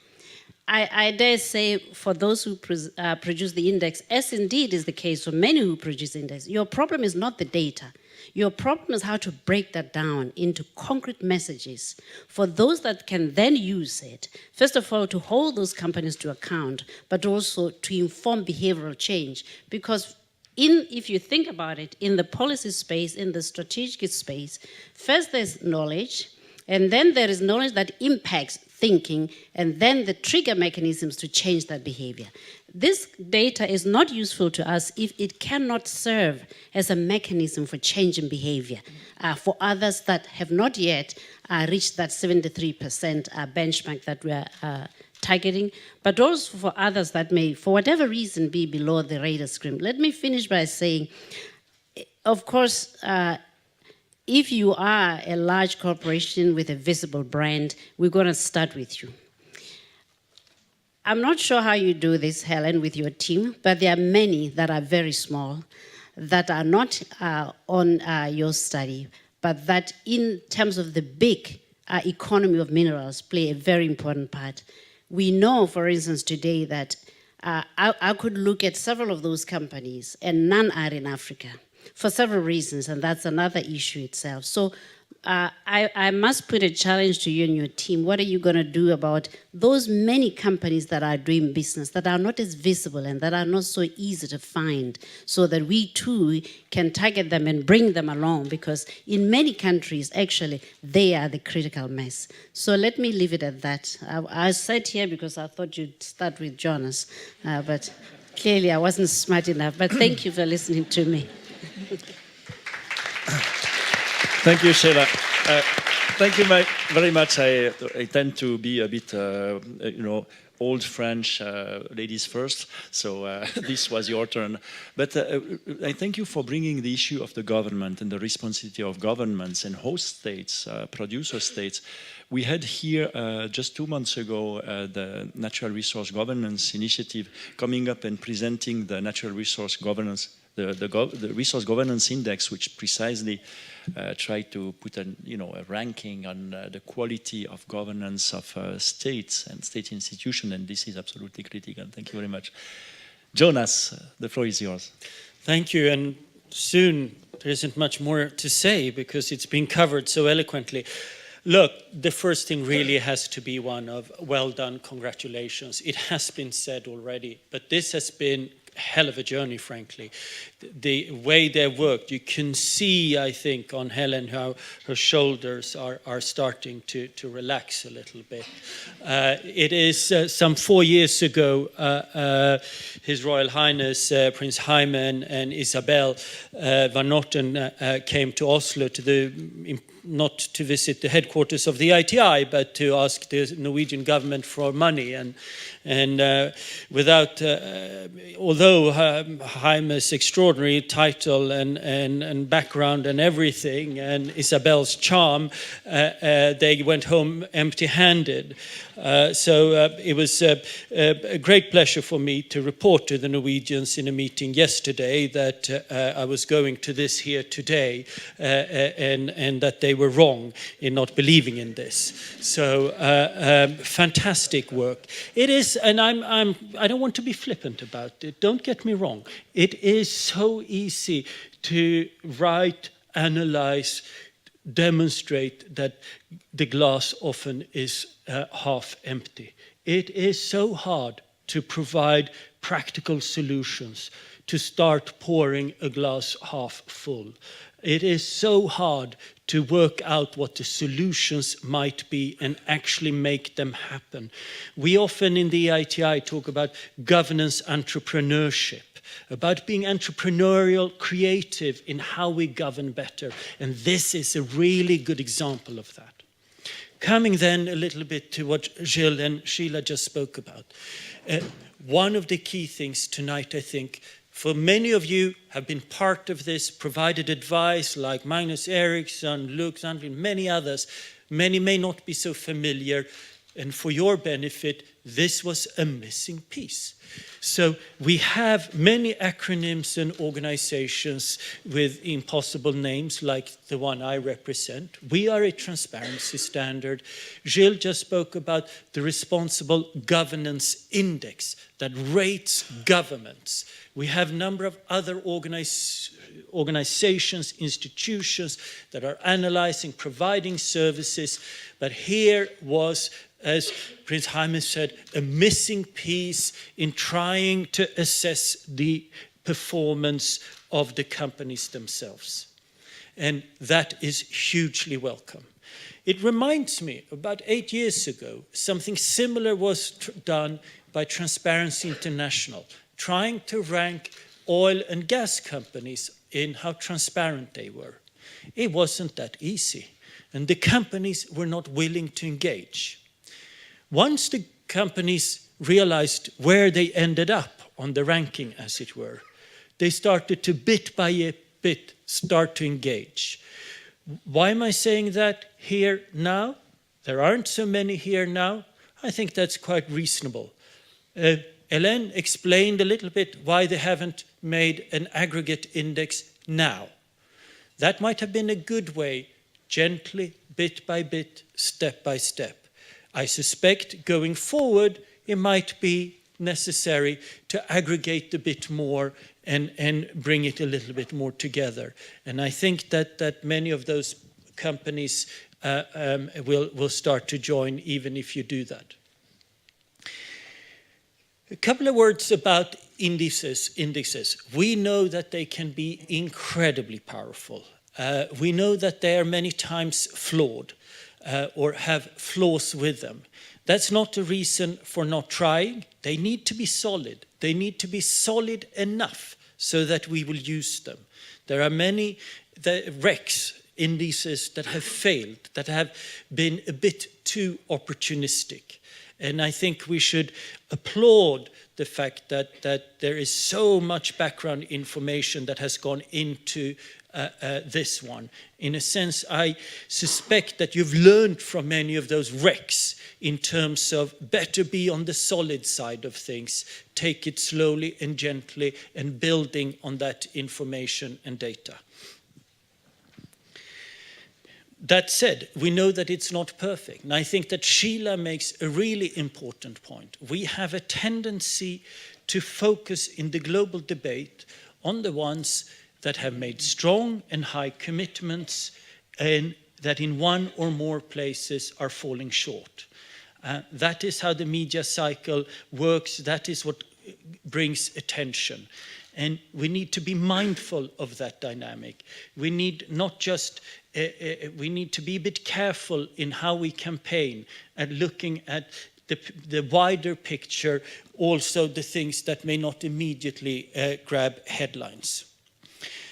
I dare say for those who produce the index, as indeed is the case for many who produce index, your problem is not the data. Your problem is how to break that down into concrete messages for those that can then use it. First of all, to hold those companies to account, but also to inform behavioral change. Because if you think about it, in the policy space, in the strategic space, first there's knowledge, and then there is knowledge that impacts thinking, and then the trigger mechanisms to change that behavior. This data is not useful to us if it cannot serve as a mechanism for changing behavior for others that have not yet reached that 73% benchmark that we are targeting, but also for others that may, for whatever reason, be below the radar screen. Let me finish by saying, of course, if you are a large corporation with a visible brand, we're going to start with you. I'm not sure how you do this, Hélène, with your team, but there are many that are very small, that are not on your study, but that in terms of the big economy of minerals play a very important part. We know, for instance, today that I could look at several of those companies and none are in Africa for several reasons, and that's another issue itself. So I must put a challenge to you and your team. What are you going to do about those many companies that are doing business that are not as visible and that are not so easy to find, so that we too can target them and bring them along? Because in many countries, actually, they are the critical mass. So let me leave it at that. I sat here because I thought you'd start with Jonas, but clearly I wasn't smart enough. But thank you for listening to me. Thank you, Sheila. Thank you very much. I tend to be a bit, old French, ladies first. So this was your turn. But I thank you for bringing the issue of the government and the responsibility of governments and host states, producer states. We had here just 2 months ago the Natural Resource Governance Initiative coming up and presenting the Natural Resource Governance, the Resource Governance Index, which precisely tried to put a ranking on the quality of governance of states and state institutions, and this is absolutely critical. Thank you very much. Jonas, the floor is yours. Thank you, and soon there isn't much more to say because it's been covered so eloquently. Look, the first thing really has to be one of well done, congratulations. It has been said already, but this has been a hell of a journey, frankly. The way they worked, you can see, I think, on Hélène how her shoulders are starting to relax a little bit. It is some 4 years ago, His Royal Highness Prince Jaime and Isabel van Noten came to Oslo not to visit the headquarters of the EITI, but to ask the Norwegian government for money. And without, although Jaime's extraordinary title and background and everything, and Isabel's charm, they went home empty-handed. So it was a great pleasure for me to report to the Norwegians in a meeting yesterday that I was going to this here today, and that they were wrong in not believing in this. So fantastic work. It is, and I don't want to be flippant about it. Don't get me wrong. It is so easy to write, analyze, demonstrate that the glass often is half empty. It is so hard to provide practical solutions, to start pouring a glass half full. It is so hard to work out what the solutions might be and actually make them happen. We often in the EITI talk about governance entrepreneurship, about being entrepreneurial, creative in how we govern better. And this is a really good example of that. Coming then a little bit to what Gilles and Sheila just spoke about. One of the key things tonight, I think, for many of you have been part of this, provided advice like Magnus Eriksson, Luke Sandlin, many others. Many may not be so familiar. And for your benefit, this was a missing piece. So we have many acronyms and organizations with impossible names like the one I represent. We are a transparency standard. Gilles just spoke about the Responsible Governance Index that rates governments. We have a number of other organizations, institutions that are analyzing, providing services. But here was, as Prince Jaime said, a missing piece in trying to assess the performance of the companies themselves. And that is hugely welcome. It reminds me, about 8 years ago, something similar was done by Transparency International, trying to rank oil and gas companies in how transparent they were. It wasn't that easy, and the companies were not willing to engage. Once the companies realized where they ended up on the ranking, as it were, they started to bit by bit start to engage. Why am I saying that here now? There aren't so many here now. I think that's quite reasonable. Hélène explained a little bit why they haven't made an aggregate index now. That might have been a good way, gently, bit by bit, step by step. I suspect going forward, it might be necessary to aggregate a bit more and bring it a little bit more together. And I think that many of those companies will start to join even if you do that. A couple of words about indices. We know that they can be incredibly powerful. We know that they are many times flawed or have flaws with them. That's not a reason for not trying. They need to be solid. They need to be solid enough so that we will use them. There are many RECs, indices, that have failed, that have been a bit too opportunistic. And I think we should applaud the fact that there is so much background information that has gone into this one. In a sense, I suspect that you've learned from many of those RECs in terms of better be on the solid side of things, take it slowly and gently, and building on that information and data. That said, we know that it's not perfect. And I think that Sheila makes a really important point. We have a tendency to focus in the global debate on the ones that have made strong and high commitments and that in one or more places are falling short. That is how the media cycle works. That is what brings attention. And we need to be mindful of that dynamic. We need not just, we need to be a bit careful in how we campaign and looking at the wider picture, also the things that may not immediately grab headlines.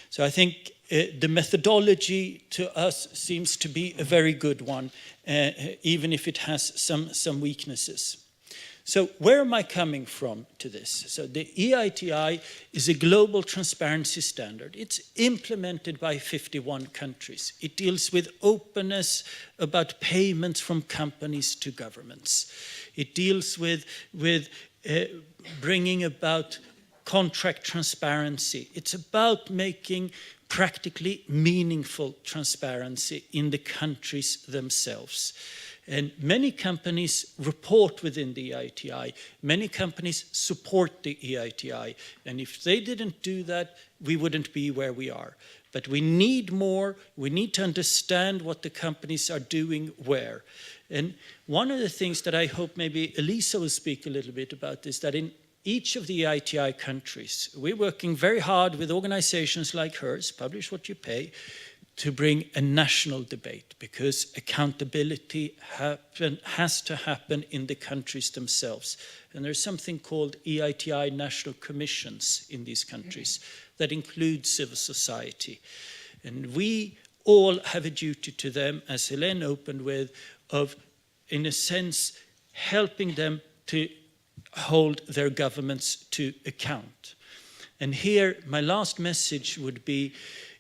So I think the methodology to us seems to be a very good one, even if it has some weaknesses. So where am I coming from to this? So the EITI is a global transparency standard. It's implemented by 51 countries. It deals with openness about payments from companies to governments. It deals with bringing about contract transparency. It's about making practically meaningful transparency in the countries themselves. And many companies report within the EITI. Many companies support the EITI. And if they didn't do that, we wouldn't be where we are. But we need more. We need to understand what the companies are doing where. And one of the things that I hope maybe Elisa will speak a little bit about is that in each of the EITI countries, we're working very hard with organizations like hers, Publish What You Pay, to bring a national debate, because accountability has to happen in the countries themselves. And there's something called EITI national commissions in these countries that include civil society. And we all have a duty to them, as Hélène opened with, of, in a sense, helping them to hold their governments to account. And here, my last message would be,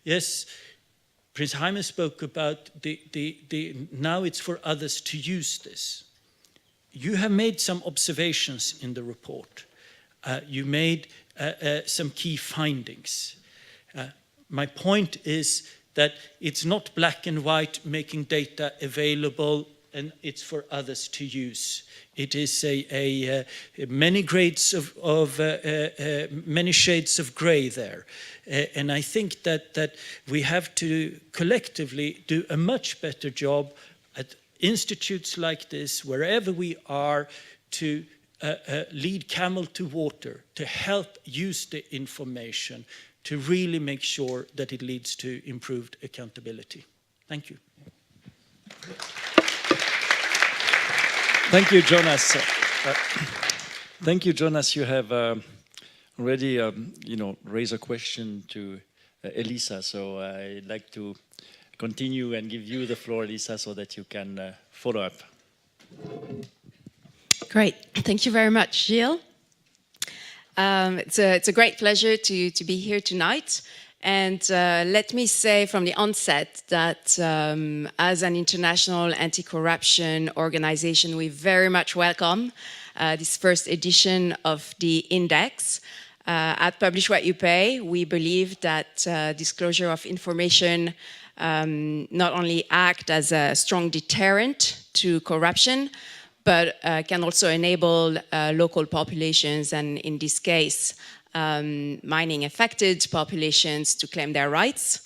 yes, Prince Jaime spoke about now it's for others to use this. you have made some observations in the report. You made some key findings. My point is that it's not black and white making data available and it's for others to use. It is many grades of many shades of gray there. And I think that we have to collectively do a much better job at institutes like this, wherever we are, to lead camel to water, to help use the information, to really make sure that it leads to improved accountability. Thank you. Thank you, Jonas. Thank you, Jonas. You have already, raised a question to Elisa, so I'd like to continue and give you the floor, Elisa, so that you can follow up. Great. Thank you very much, Gilles. It's a great pleasure to be here tonight. And let me say from the onset that as an international anti-corruption organization, we very much welcome this first edition of the index. At Publish What You Pay, we believe that disclosure of information not only act as a strong deterrent to corruption, but can also enable local populations, and in this case, mining-affected populations, to claim their rights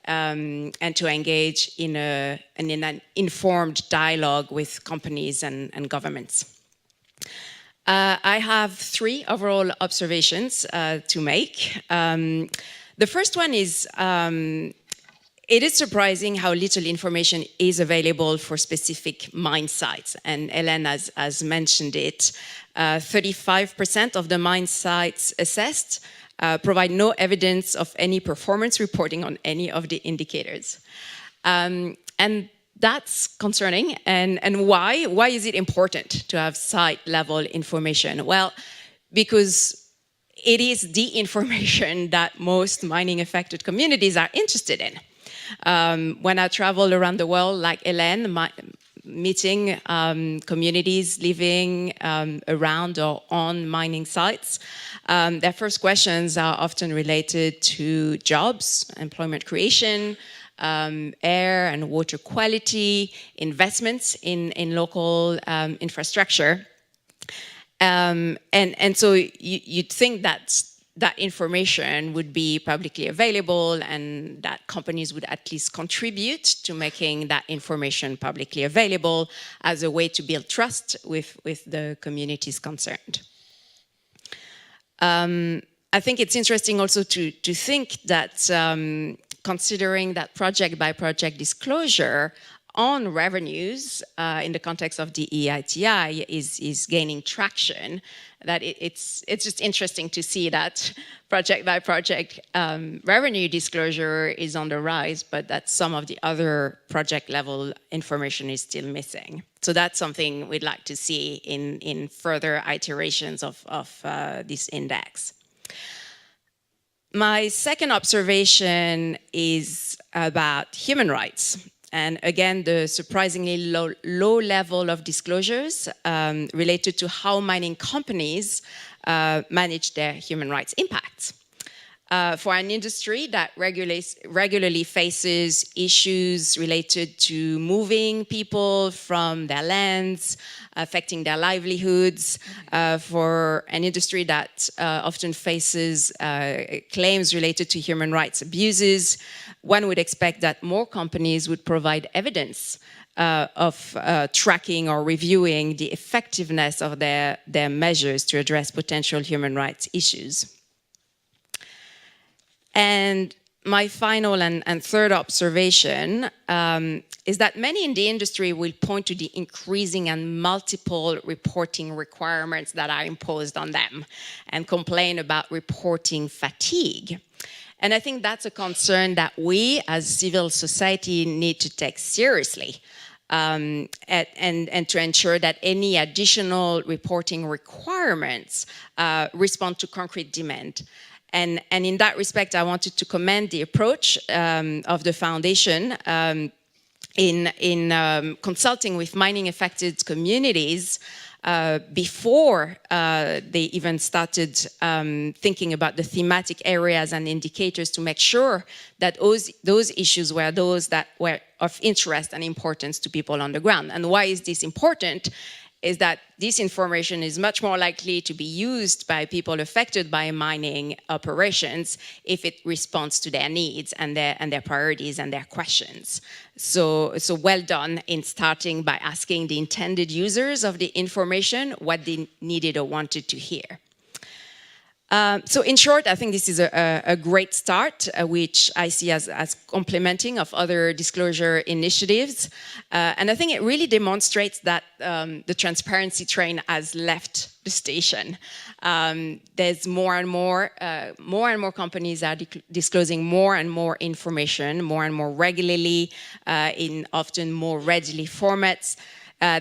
and to engage in an informed dialogue with companies and governments. I have 3 overall observations to make. The first one is, it is surprising how little information is available for specific mine sites, and Hélène has mentioned it. 35% of the mine sites assessed provide no evidence of any performance reporting on any of the indicators. And that's concerning. And why? Why is it important to have site-level information? Well, because it is the information that most mining-affected communities are interested in. When I travel around the world, like Hélène, meeting communities living around or on mining sites, their first questions are often related to jobs, employment creation, air and water quality, investments in local infrastructure. And so you'd think that information would be publicly available and that companies would at least contribute to making that information publicly available as a way to build trust with the communities concerned. I think it's interesting also to think that considering that project by project disclosure on revenues in the context of the EITI is gaining traction, that it's just interesting to see that project by project revenue disclosure is on the rise, but that some of the other project level information is still missing. So that's something we'd like to see in further iterations of this index. My second observation is about human rights. And again, the surprisingly low level of disclosures related to how mining companies manage their human rights impacts. For an industry that regularly faces issues related to moving people from their lands, affecting their livelihoods, for an industry that often faces claims related to human rights abuses, one would expect that more companies would provide evidence of tracking or reviewing the effectiveness of their measures to address potential human rights issues. And my final and third observation is that many in the industry will point to the increasing and multiple reporting requirements that are imposed on them and complain about reporting fatigue. And I think that's a concern that we as civil society need to take seriously and to ensure that any additional reporting requirements respond to concrete demand. And in that respect, I wanted to commend the approach of the foundation in consulting with mining affected communities before they even started thinking about the thematic areas and indicators to make sure that those issues were those that were of interest and importance to people on the ground. And why is this important? Is that this information is much more likely to be used by people affected by mining operations if it responds to their needs and their priorities and their questions. So well done in starting by asking the intended users of the information what they needed or wanted to hear. So in short, I think this is a great start, which I see as complementing of other disclosure initiatives. And I think it really demonstrates that the transparency train has left the station. There's more and more companies are disclosing more and more information, more and more regularly, in often more readily formats.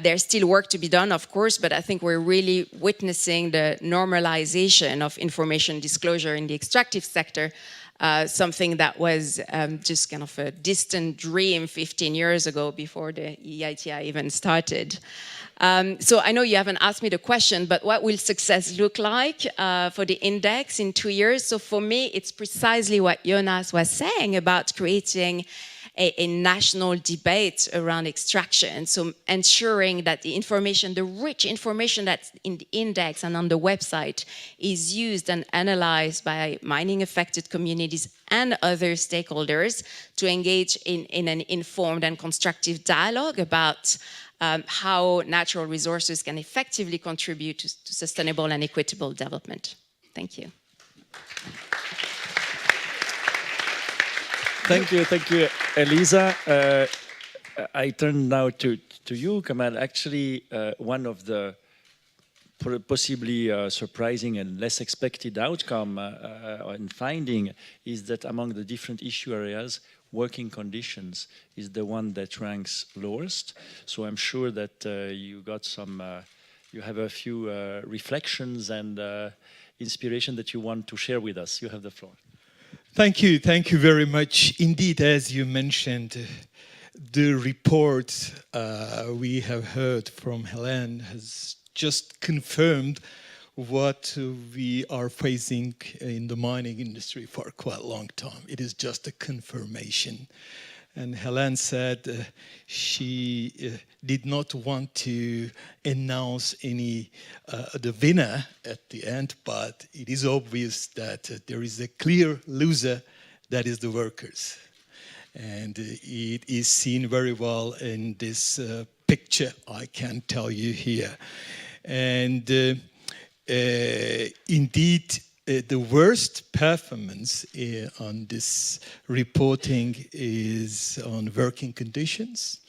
There's still work to be done, of course, but I think we're really witnessing the normalization of information disclosure in the extractive sector, something that was just kind of a distant dream 15 years ago before the EITI even started. So I know you haven't asked me the question, but what will success look like for the index in 2 years? So for me, it's precisely what Jonas was saying about creating a national debate around extraction. So ensuring that the information, the rich information that's in the index and on the website is used and analyzed by mining affected communities and other stakeholders to engage in an informed and constructive dialogue about how natural resources can effectively contribute to sustainable and equitable development. Thank you. Thank you, Elisa. I turn now to you, Kamal. Actually, one of the possibly surprising and less expected outcome and finding is that among the different issue areas, working conditions is the one that ranks lowest. So I'm sure that you got some, you have a few reflections and inspiration that you want to share with us. You have the floor. Thank you very much. Indeed, as you mentioned, the report we have heard from Hélène has just confirmed what we are facing in the mining industry for quite a long time. It is just a confirmation. And Hélène said she did not want to announce any the winner at the end, but it is obvious that there is a clear loser, that is the workers. And it is seen very well in this picture, I can tell you here. And indeed, the worst performance on this reporting is on working conditions.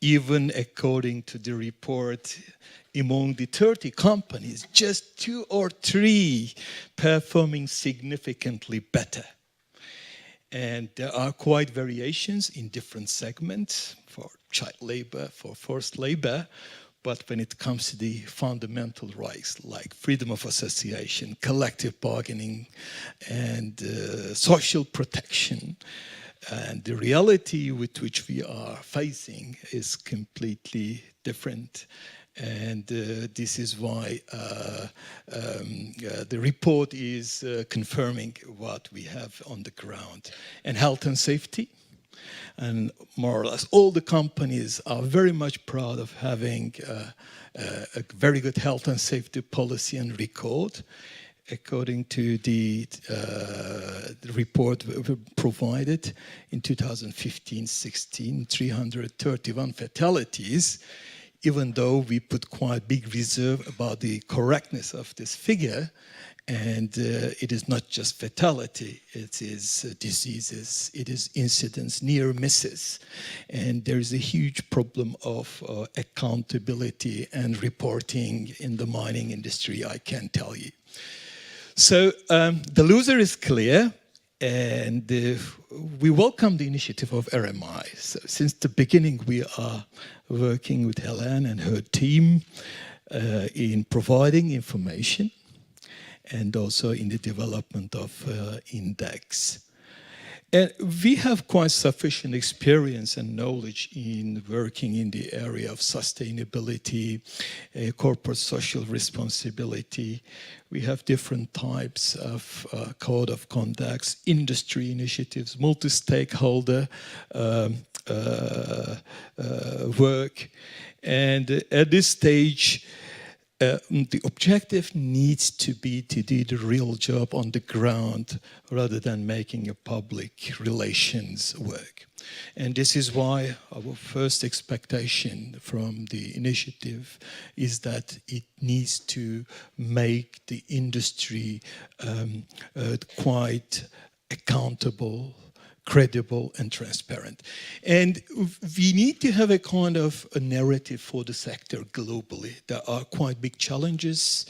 Even according to the report, among the 30 companies, just 2 or 3 performing significantly better. And there are quite variations in different segments for child labor, for forced labor. But when it comes to the fundamental rights like freedom of association, collective bargaining, and social protection, and the reality with which we are facing is completely different. And this is why the report is confirming what we have on the ground. And health and safety. And more or less all the companies are very much proud of having a very good health and safety policy and record. According to the report provided in 2015-16, 331 fatalities, even though we put quite big reserve about the correctness of this figure. And it is not just fatality, it is diseases, it is incidents, near misses. And there is a huge problem of accountability and reporting in the mining industry, I can tell you. So the loser is clear, and we welcome the initiative of RMI. So since the beginning, we are working with Hélène and her team in providing information, and also in the development of index. And we have quite sufficient experience and knowledge in working in the area of sustainability, corporate social responsibility. We have different types of code of conducts, industry initiatives, multi-stakeholder work. And at this stage, the objective needs to be to do the real job on the ground rather than making a public relations work. And this is why our first expectation from the initiative is that it needs to make the industry quite accountable, credible and transparent. And we need to have a kind of a narrative for the sector globally. There are quite big challenges,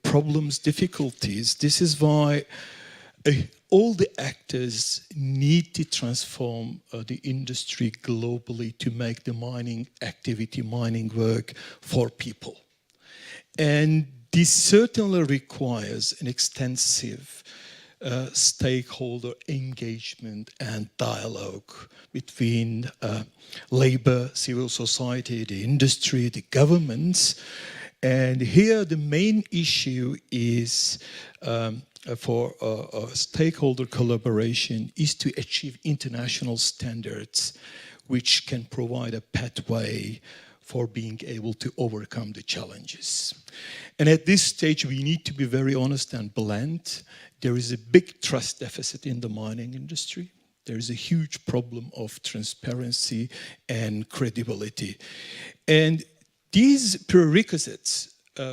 problems, difficulties. This is why all the actors need to transform the industry globally to make the mining activity, mining work for people. And this certainly requires an extensive stakeholder engagement and dialogue between labor, civil society, the industry, the governments. And here the main issue is for stakeholder collaboration is to achieve international standards which can provide a pathway for being able to overcome the challenges. And at this stage, we need to be very honest and blunt. There is a big trust deficit in the mining industry. There is a huge problem of transparency and credibility. And these prerequisites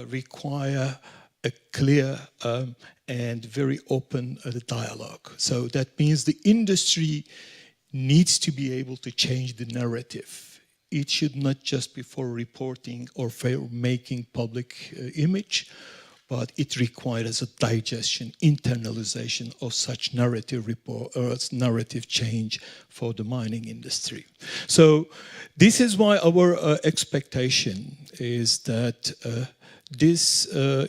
require a clear and very open dialogue. So that means the industry needs to be able to change the narrative. It should not just be for reporting or for making public image, but it requires a digestion, internalization of such narrative narrative change for the mining industry. So this is why our expectation is that this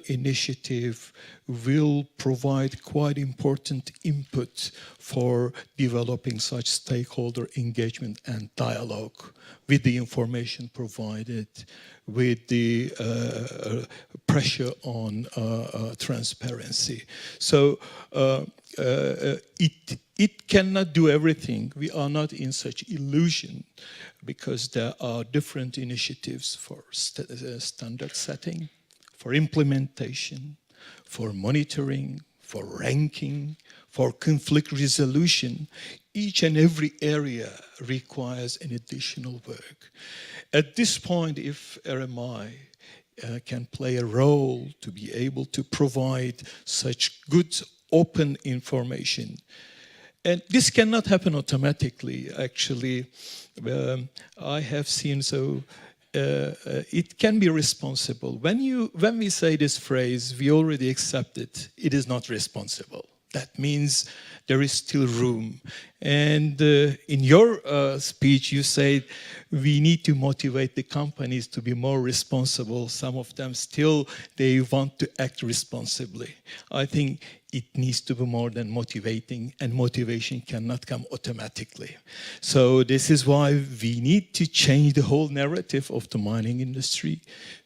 initiative will provide quite important input for developing such stakeholder engagement and dialogue with the information provided, with the pressure on transparency. So it cannot do everything. We are not in such illusion because there are different initiatives for standard setting, for implementation, for monitoring, for ranking, for conflict resolution. Each and every area requires an additional work. At this point, if RMI can play a role to be able to provide such good open information, and this cannot happen automatically, actually. I have seen it can be responsible. When we say this phrase, we already accept it. It is not responsible. That means there is still room. And in your speech, you said we need to motivate the companies to be more responsible. Some of them still, they want to act responsibly. I think it needs to be more than motivating, and motivation cannot come automatically. So this is why we need to change the whole narrative of the mining industry.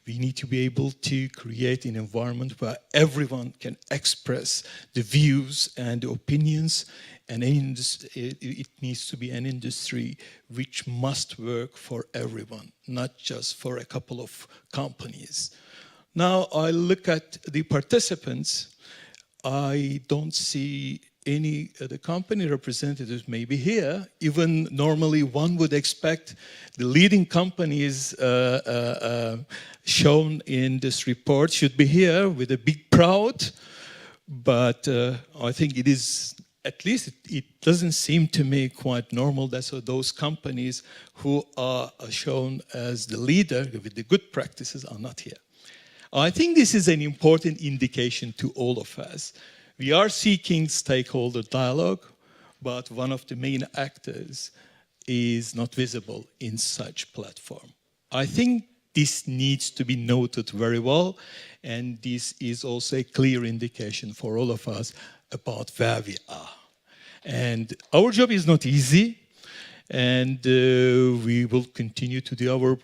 We need to be able to create an environment where everyone can express the views and the opinions, and it needs to be an industry which must work for everyone, not just for a couple of companies. Now I look at the participants. I don't see any of the company representatives maybe here. Even normally one would expect the leading companies shown in this report should be here with a big crowd, but I think it is, at least it doesn't seem to me quite normal that those companies who are shown as the leader with the good practices are not here. I think this is an important indication to all of us. We are seeking stakeholder dialogue, but one of the main actors is not visible in such platform. I think this needs to be noted very well, and this is also a clear indication for all of us about where we are. And our job is not easy. And we will continue to do our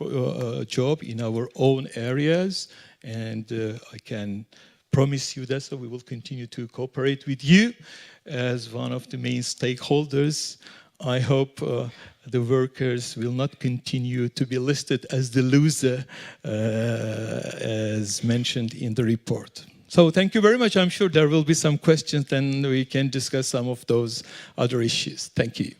job in our own areas. And I can promise you that so we will continue to cooperate with you as one of the main stakeholders. I hope the workers will not continue to be listed as the loser, as mentioned in the report. So thank you very much. I'm sure there will be some questions, and we can discuss some of those other issues. Thank you.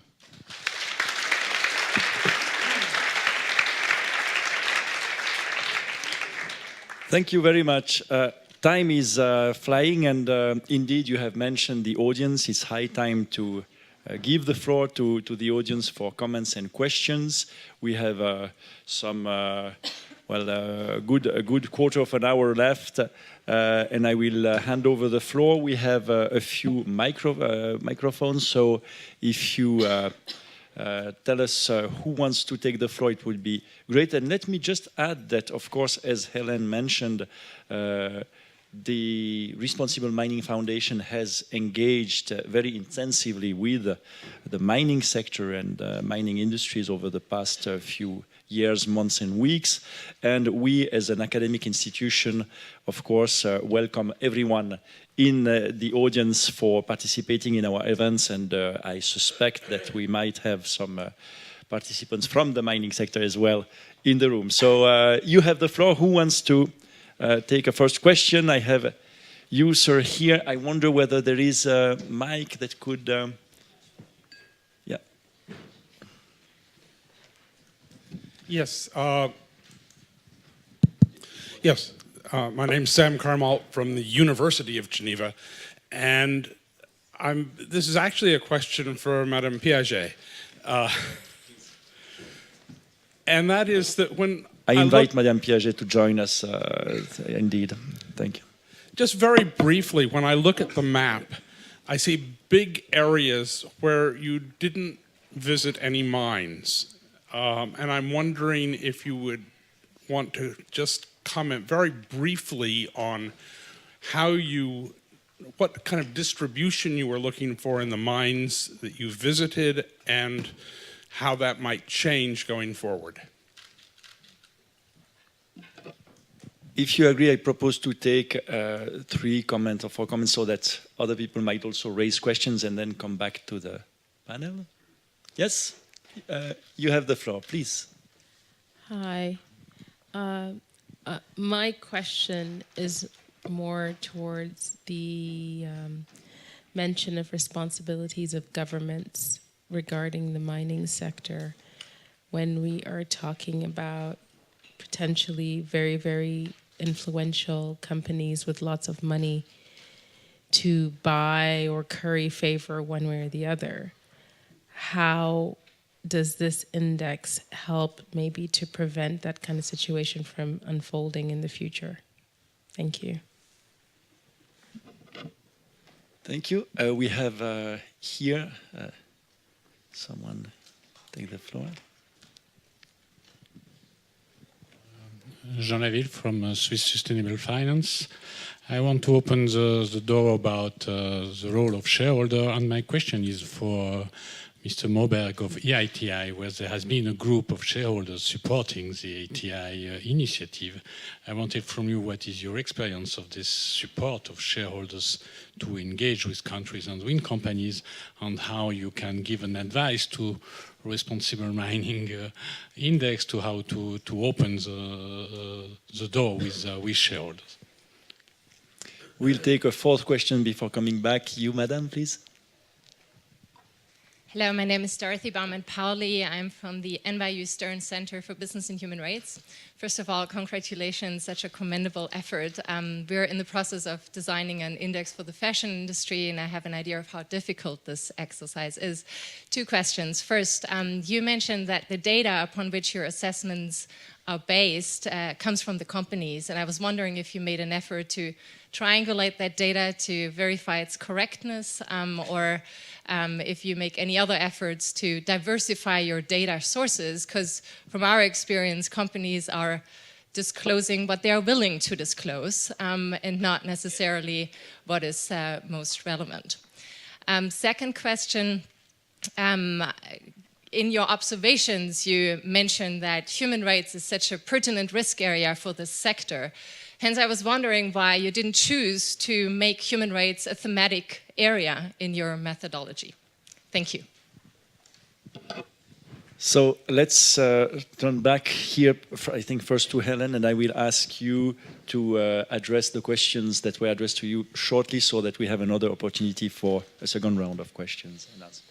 Thank you very much. Time is flying, and indeed you have mentioned the audience. It's high time to give the floor to the audience for comments and questions. We have some, a good quarter of an hour left, and I will hand over the floor. We have a few microphones, so if you tell us who wants to take the floor, it would be great. And let me just add that, of course, as Hélène mentioned, the Responsible Mining Foundation has engaged very intensively with the mining sector and mining industries over the past few years, months and weeks. And we, as an academic institution, of course, welcome everyone in the audience for participating in our events. And I suspect that we might have some participants from the mining sector as well in the room. So you have the floor. Who wants to take a first question? I have you, sir, here. I wonder whether there is a mic that could... yeah. Yes. Yes. My name's Sam Carmalt from the University of Geneva, and this is actually a question for Madame Piaget. And that is that when I invite Madame Piaget to join us, indeed. Thank you. Just very briefly, when I look at the map, I see big areas where you didn't visit any mines. And I'm wondering if you would want to just comment very briefly on what kind of distribution you were looking for in the mines that you visited and how that might change going forward. If you agree, I propose to take 3 comments or 4 comments so that other people might also raise questions and then come back to the panel. Yes, you have the floor, please. Hi. My question is more towards the mention of responsibilities of governments regarding the mining sector when we are talking about potentially very, very influential companies with lots of money to buy or curry favor one way or the other. How does this index help maybe to prevent that kind of situation from unfolding in the future? Thank you. Thank you. We have here someone take the floor. Jean from Swiss Sustainable Finance. I want to open the door about the role of shareholder, and my question is for Mr. Moberg of EITI, where there has been a group of shareholders supporting the EITI initiative. I wanted from you, what is your experience of this support of shareholders to engage with countries and wind companies, and how you can give an advice to responsible mining index to how to open the door with shareholders. We'll take a 4th question before coming back. You, madam, please. Hello, my name is Dorothy Baumann-Pauli. I'm from the NYU Stern Center for Business and Human Rights. First of all, congratulations, such a commendable effort. We're in the process of designing an index for the fashion industry, and I have an idea of how difficult this exercise is. 2 questions. First, you mentioned that the data upon which your assessments are based comes from the companies, and I was wondering if you made an effort to triangulate that data to verify its correctness, or if you make any other efforts to diversify your data sources, because from our experience, companies are disclosing what they are willing to disclose and not necessarily what is most relevant. Second question, in your observations, you mentioned that human rights is such a pertinent risk area for this sector. Hence, I was wondering why you didn't choose to make human rights a thematic area in your methodology. Thank you. So let's turn back here, I think first to Hélène, and I will ask you to address the questions that were addressed to you shortly so that we have another opportunity for a second round of questions and answers.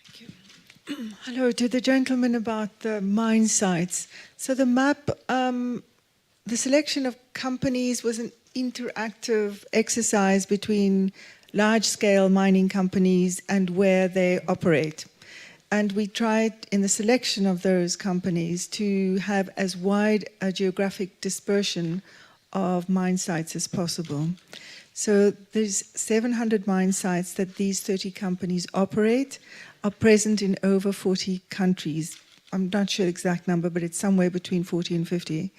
Thank you. Hello, to the gentleman about the mine sites. So the map, the selection of companies was an interactive exercise between large-scale mining companies and where they operate. And we tried in the selection of those companies to have as wide a geographic dispersion of mine sites as possible. So there's 700 mine sites that these 30 companies operate, are present in over 40 countries. I'm not sure the exact number, but it's somewhere between 40 and 50.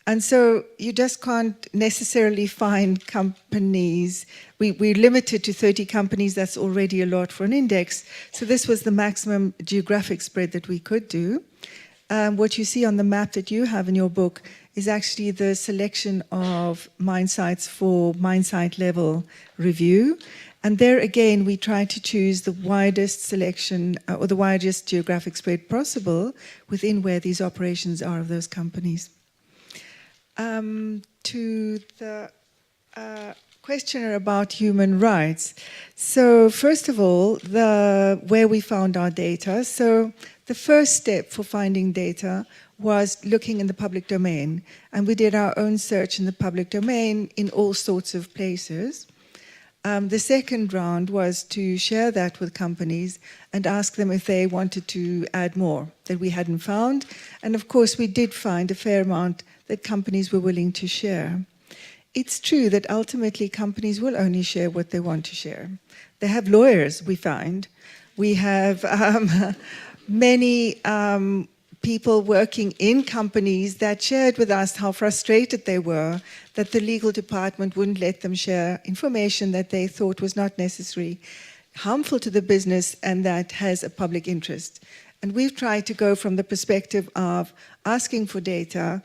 And so you just can't necessarily find companies. We're limited to 30 companies. That's already a lot for an index. So this was the maximum geographic spread that we could do. What you see on the map that you have in your book is actually the selection of mine sites for mine site level review. And there again, we try to choose the widest selection or the widest geographic spread possible within where these operations are of those companies. To the questioner about human rights. So first of all, where we found our data. So the first step for finding data was looking in the public domain. And we did our own search in the public domain in all sorts of places. The second round was to share that with companies and ask them if they wanted to add more that we hadn't found. And of course, we did find a fair amount that companies were willing to share. It's true that ultimately companies will only share what they want to share. They have lawyers, we find. We have many people working in companies that shared with us how frustrated they were that the legal department wouldn't let them share information that they thought was not necessary, harmful to the business, and that has a public interest. And we've tried to go from the perspective of asking for data,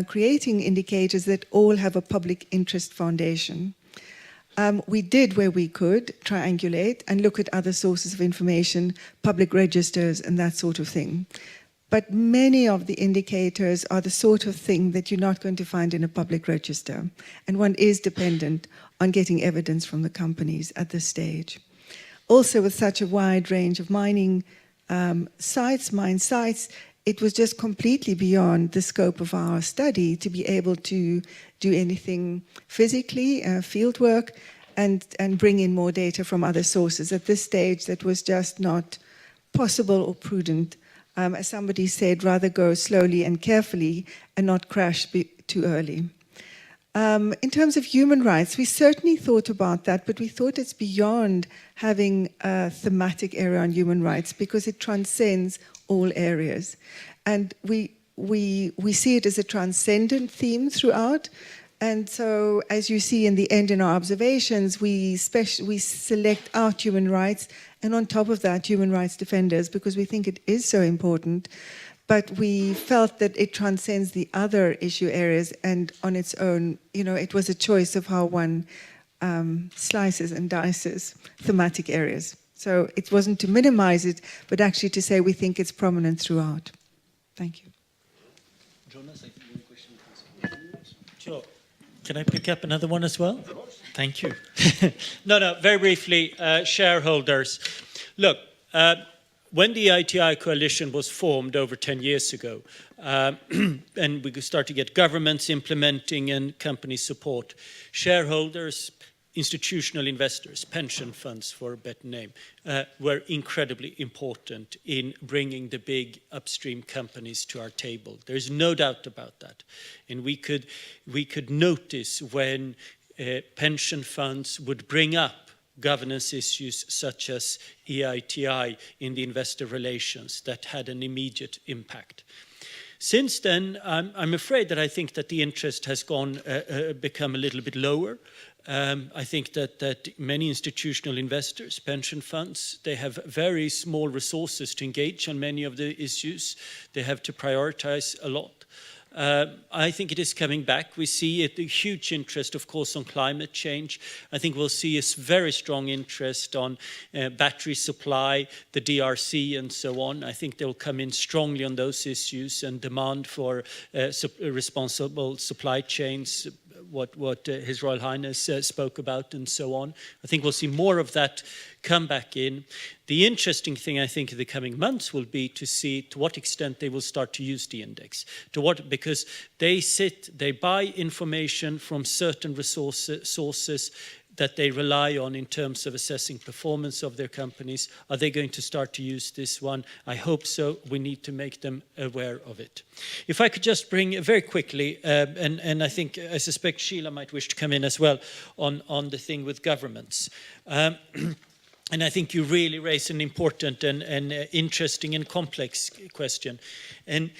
creating indicators that all have a public interest foundation. We did, where we could, triangulate and look at other sources of information, public registers and that sort of thing. But many of the indicators are the sort of thing that you're not going to find in a public register. And one is dependent on getting evidence from the companies at this stage. Also, with such a wide range of mining sites, mine sites, it was just completely beyond the scope of our study to be able to do anything physically, field work, and bring in more data from other sources. At this stage, that was just not possible or prudent. As somebody said, rather go slowly and carefully and not crash too early. In terms of human rights, we certainly thought about that, but we thought it's beyond having a thematic area on human rights because it transcends all areas. And we see it as a transcendent theme throughout. And so, as you see in the end in our observations, we select out human rights, and on top of that, human rights defenders, because we think it is so important. But we felt that it transcends the other issue areas, and on its own, it was a choice of how one slices and dices thematic areas. So it wasn't to minimize it, but actually to say we think it's prominent throughout. Thank you. Jonas, I think your question is... Sure. Can I pick up another one as well? Thank you. No, very briefly, shareholders. Look, when the EITI coalition was formed over 10 years ago, and we could start to get governments implementing and company support, shareholders, institutional investors, pension funds for a better name, were incredibly important in bringing the big upstream companies to our table. There's no doubt about that. And we could notice when pension funds would bring up governance issues such as EITI in the investor relations that had an immediate impact. Since then, I'm afraid that I think that the interest has become a little bit lower. I think that many institutional investors, pension funds, they have very small resources to engage on many of the issues. They have to prioritize a lot. I think it is coming back. We see a huge interest, of course, on climate change. I think we'll see a very strong interest on battery supply, the DRC, and so on. I think they'll come in strongly on those issues and demand for responsible supply chains, what His Royal Highness spoke about, and so on. I think we'll see more of that come back in. The interesting thing, I think, in the coming months will be to see to what extent they will start to use the index. Because they buy information from certain sources that they rely on in terms of assessing performance of their companies. Are they going to start to use this one? I hope so. We need to make them aware of it. If I could just bring very quickly, and I suspect Sheila might wish to come in as well on the thing with governments. And I think you really raise an important and interesting and complex question. And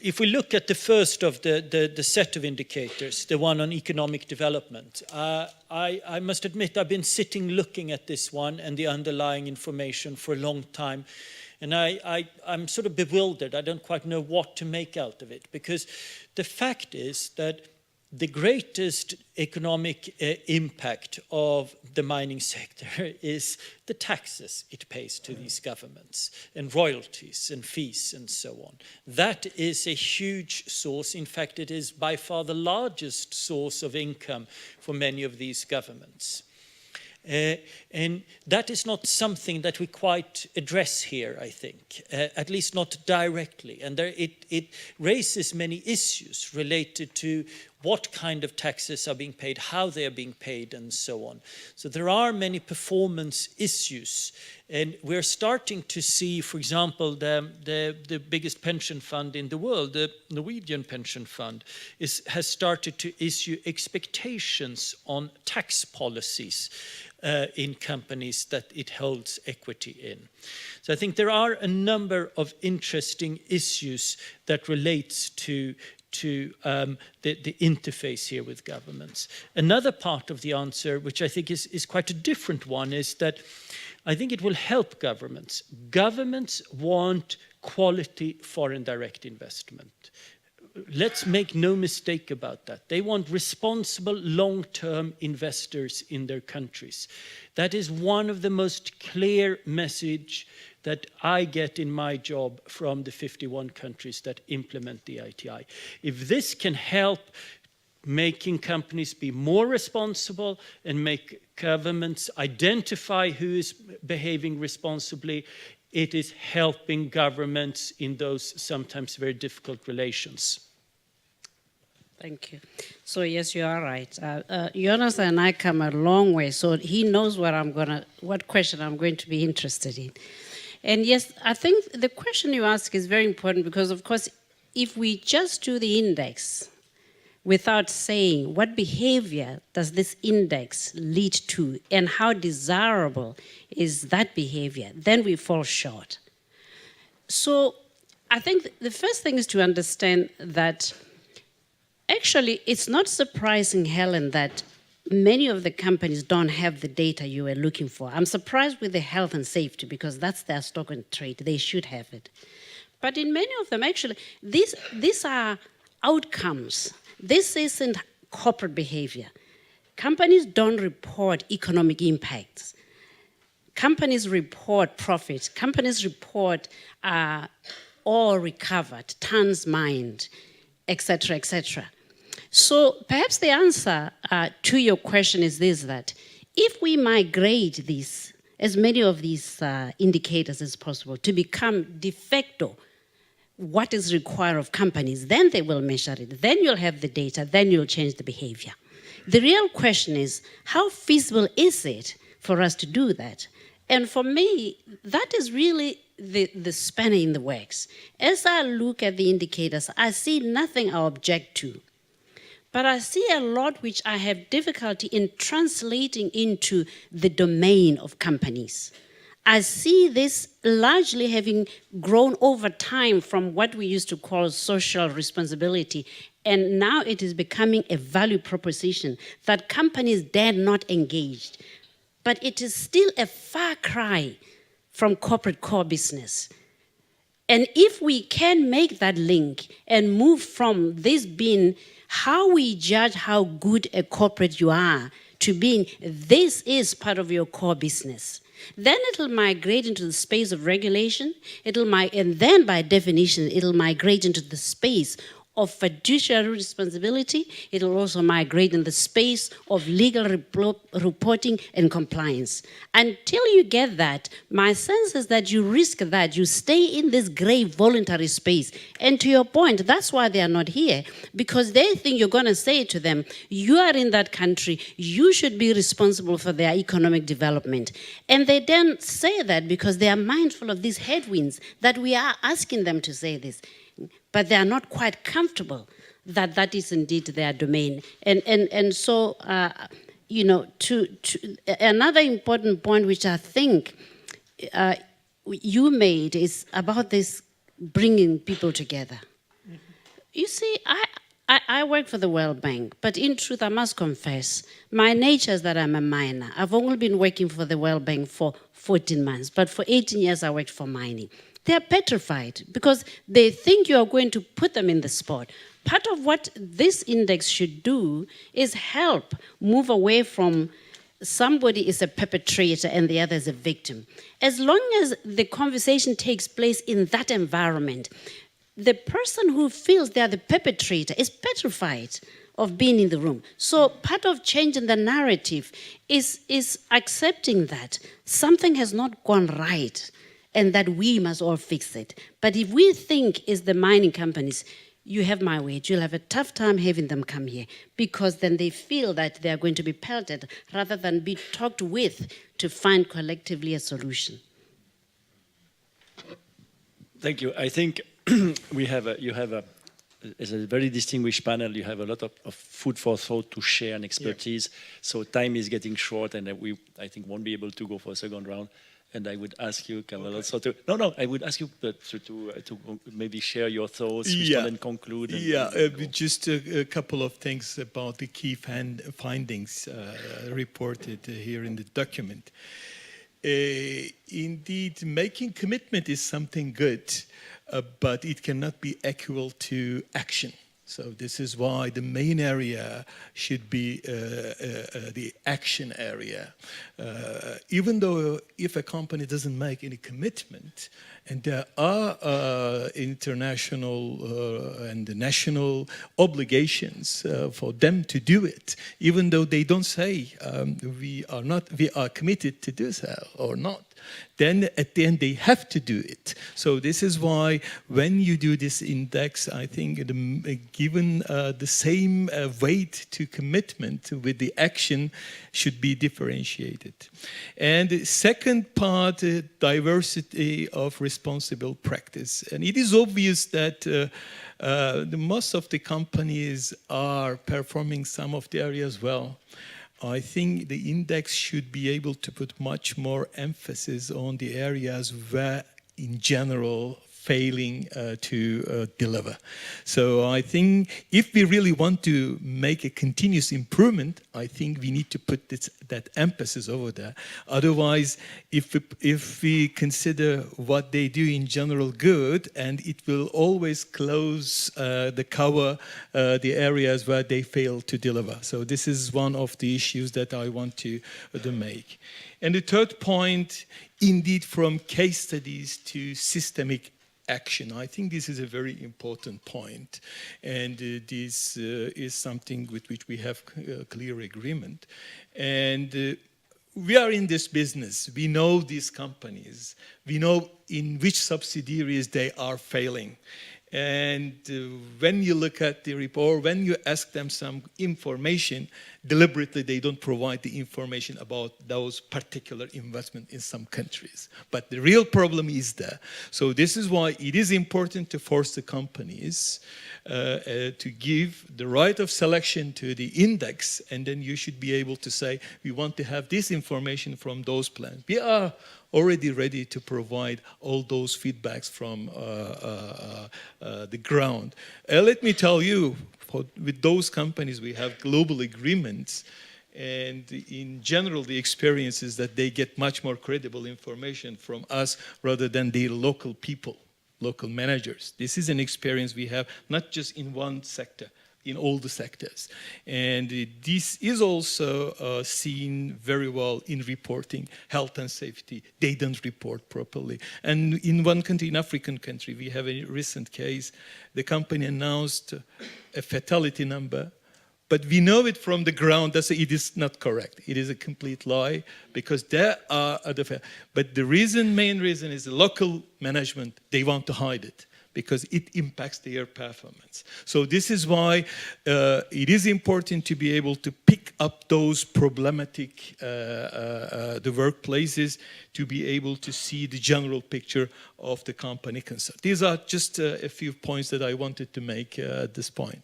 if we look at the first of the set of indicators, the one on economic development, I must admit I've been sitting looking at this one and the underlying information for a long time. And I'm sort of bewildered. I don't quite know what to make out of it. Because the fact is that the greatest economic impact of the mining sector is the taxes it pays to these governments and royalties and fees and so on. That is a huge source. In fact, it is by far the largest source of income for many of these governments. And that is not something that we quite address here, I think, at least not directly. And it raises many issues related to what kind of taxes are being paid, how they are being paid, and so on. So there are many performance issues. And we're starting to see, for example, the biggest pension fund in the world, the Norwegian pension fund, has started to issue expectations on tax policies in companies that it holds equity in. So I think there are a number of interesting issues that relates to the interface here with governments. Another part of the answer, which I think is quite a different one, is that I think it will help governments. Governments want quality foreign direct investment. Let's make no mistake about that. They want responsible long-term investors in their countries. That is one of the most clear message that I get in my job from the 51 countries that implement the EITI. If this can help making companies be more responsible and make governments identify who is behaving responsibly, it is helping governments in those sometimes very difficult relations. Thank you. So yes, you are right. Jonas and I come a long way, so he knows what question I'm going to be interested in. And yes, I think the question you ask is very important because, of course, if we just do the index without saying what behavior does this index lead to and how desirable is that behavior, then we fall short. So I think the first thing is to understand that actually it's not surprising, Hélène, that many of the companies don't have the data you were looking for. I'm surprised with the health and safety because that's their stock and trade. They should have it. But in many of them, actually, these are outcomes. This isn't corporate behavior. Companies don't report economic impacts. Companies report profits. Companies report ore recovered, tons mined, etc., etc. So perhaps the answer to your question is this, that if we migrate these, as many of these indicators as possible, to become de facto what is required of companies, then they will measure it. Then you'll have the data, then you'll change the behavior. The real question is, how feasible is it for us to do that? And for me, that is really the spanner in the works. As I look at the indicators, I see nothing I object to. But I see a lot which I have difficulty in translating into the domain of companies. I see this largely having grown over time from what we used to call social responsibility. And now it is becoming a value proposition that companies dare not engage. But it is still a far cry from corporate core business. And if we can make that link and move from this being how we judge how good a corporate you are to being this is part of your core business, then it'll migrate into the space of regulation, and then by definition, it'll migrate into the space of fiduciary responsibility. It'll also migrate in the space of legal reporting and compliance. Until you get that, my sense is that you risk that. You stay in this gray voluntary space. And to your point, that's why they are not here, because they think you're going to say to them, you are in that country, you should be responsible for their economic development. And they then say that because they are mindful of these headwinds, that we are asking them to say this. But they are not quite comfortable that that is indeed their domain. And so, you know, another important point which I think you made is about this bringing people together. Mm-hmm. You see, I work for the World Bank, but in truth, I must confess, my nature is that I'm a miner. I've only been working for the World Bank for 14 months, but for 18 years I worked for mining. They're petrified because they think you are going to put them in the spot. Part of what this index should do is help move away from somebody is a perpetrator and the other is a victim. As long as the conversation takes place in that environment, the person who feels they are the perpetrator is petrified of being in the room. So part of changing the narrative is accepting that something has not gone right and that we must all fix it. But if we think it's the mining companies, you have my word, you'll have a tough time having them come here, because then they feel that they are going to be pelted rather than be talked with to find collectively a solution. Thank you. I think you have as a very distinguished panel, you have a lot of food for thought to share and expertise. Yeah. So time is getting short, and I think won't be able to go for a second round. And I would ask you, Khama, also to I would ask you to maybe share your thoughts, respond and conclude. And just a couple of things about the key findings reported here in the document. Indeed, making commitment is something good, but it cannot be equal to action. So this is why the main area should be the action area. Even though if a company doesn't make any commitment, and there are international and national obligations for them to do it, even though they don't say we are committed to do so or not, then at the end they have to do it. So this is why when you do this index, I think given the same weight to commitment with the action should be differentiated. And the second part, diversity of responsible practice. And it is obvious that most of the companies are performing some of the areas well. I think the index should be able to put much more emphasis on the areas where, in general, failing to deliver. So I think if we really want to make a continuous improvement, I think we need to put that emphasis over there. Otherwise, if we consider what they do in general good, and it will always close the cover the areas where they fail to deliver. So this is one of the issues that I want to make. And the third point, indeed, from case studies to systemic action. I think this is a very important point, and this is something with which we have clear agreement. And we are in this business. We know these companies. We know in which subsidiaries they are failing. And when you look at the report, when you ask them some information, deliberately they don't provide the information about those particular investments in some countries. But the real problem is there. So this is why it is important to force the companies to give the right of selection to the index, and then you should be able to say, we want to have this information from those plans. We are already ready to provide all those feedbacks from the ground. Let me tell you, with those companies, we have global agreements. And in general, the experience is that they get much more credible information from us rather than the local people, local managers. This is an experience we have not just in one sector, in all the sectors. And this is also seen very well in reporting health and safety. They don't report properly. And in one country, in African country, we have a recent case. The company announced a fatality number, but we know it from the ground that it is not correct. It is a complete lie because there are other. But the main reason is the local management, they want to hide it because it impacts their performance. So this is why it is important to be able to pick up those problematic the workplaces to be able to see the general picture of the company concerned. These are just a few points that I wanted to make at this point.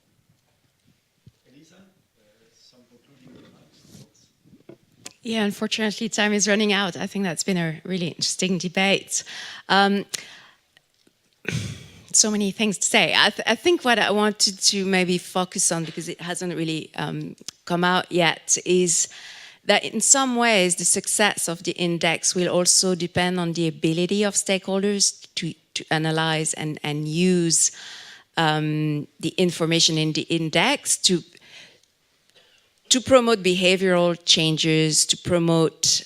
Yeah, unfortunately, time is running out. I think that's been a really interesting debate. So many things to say. I think what I wanted to maybe focus on, because it hasn't really come out yet, is that in some ways the success of the index will also depend on the ability of stakeholders to analyze and use the information in the index to promote behavioral changes, to promote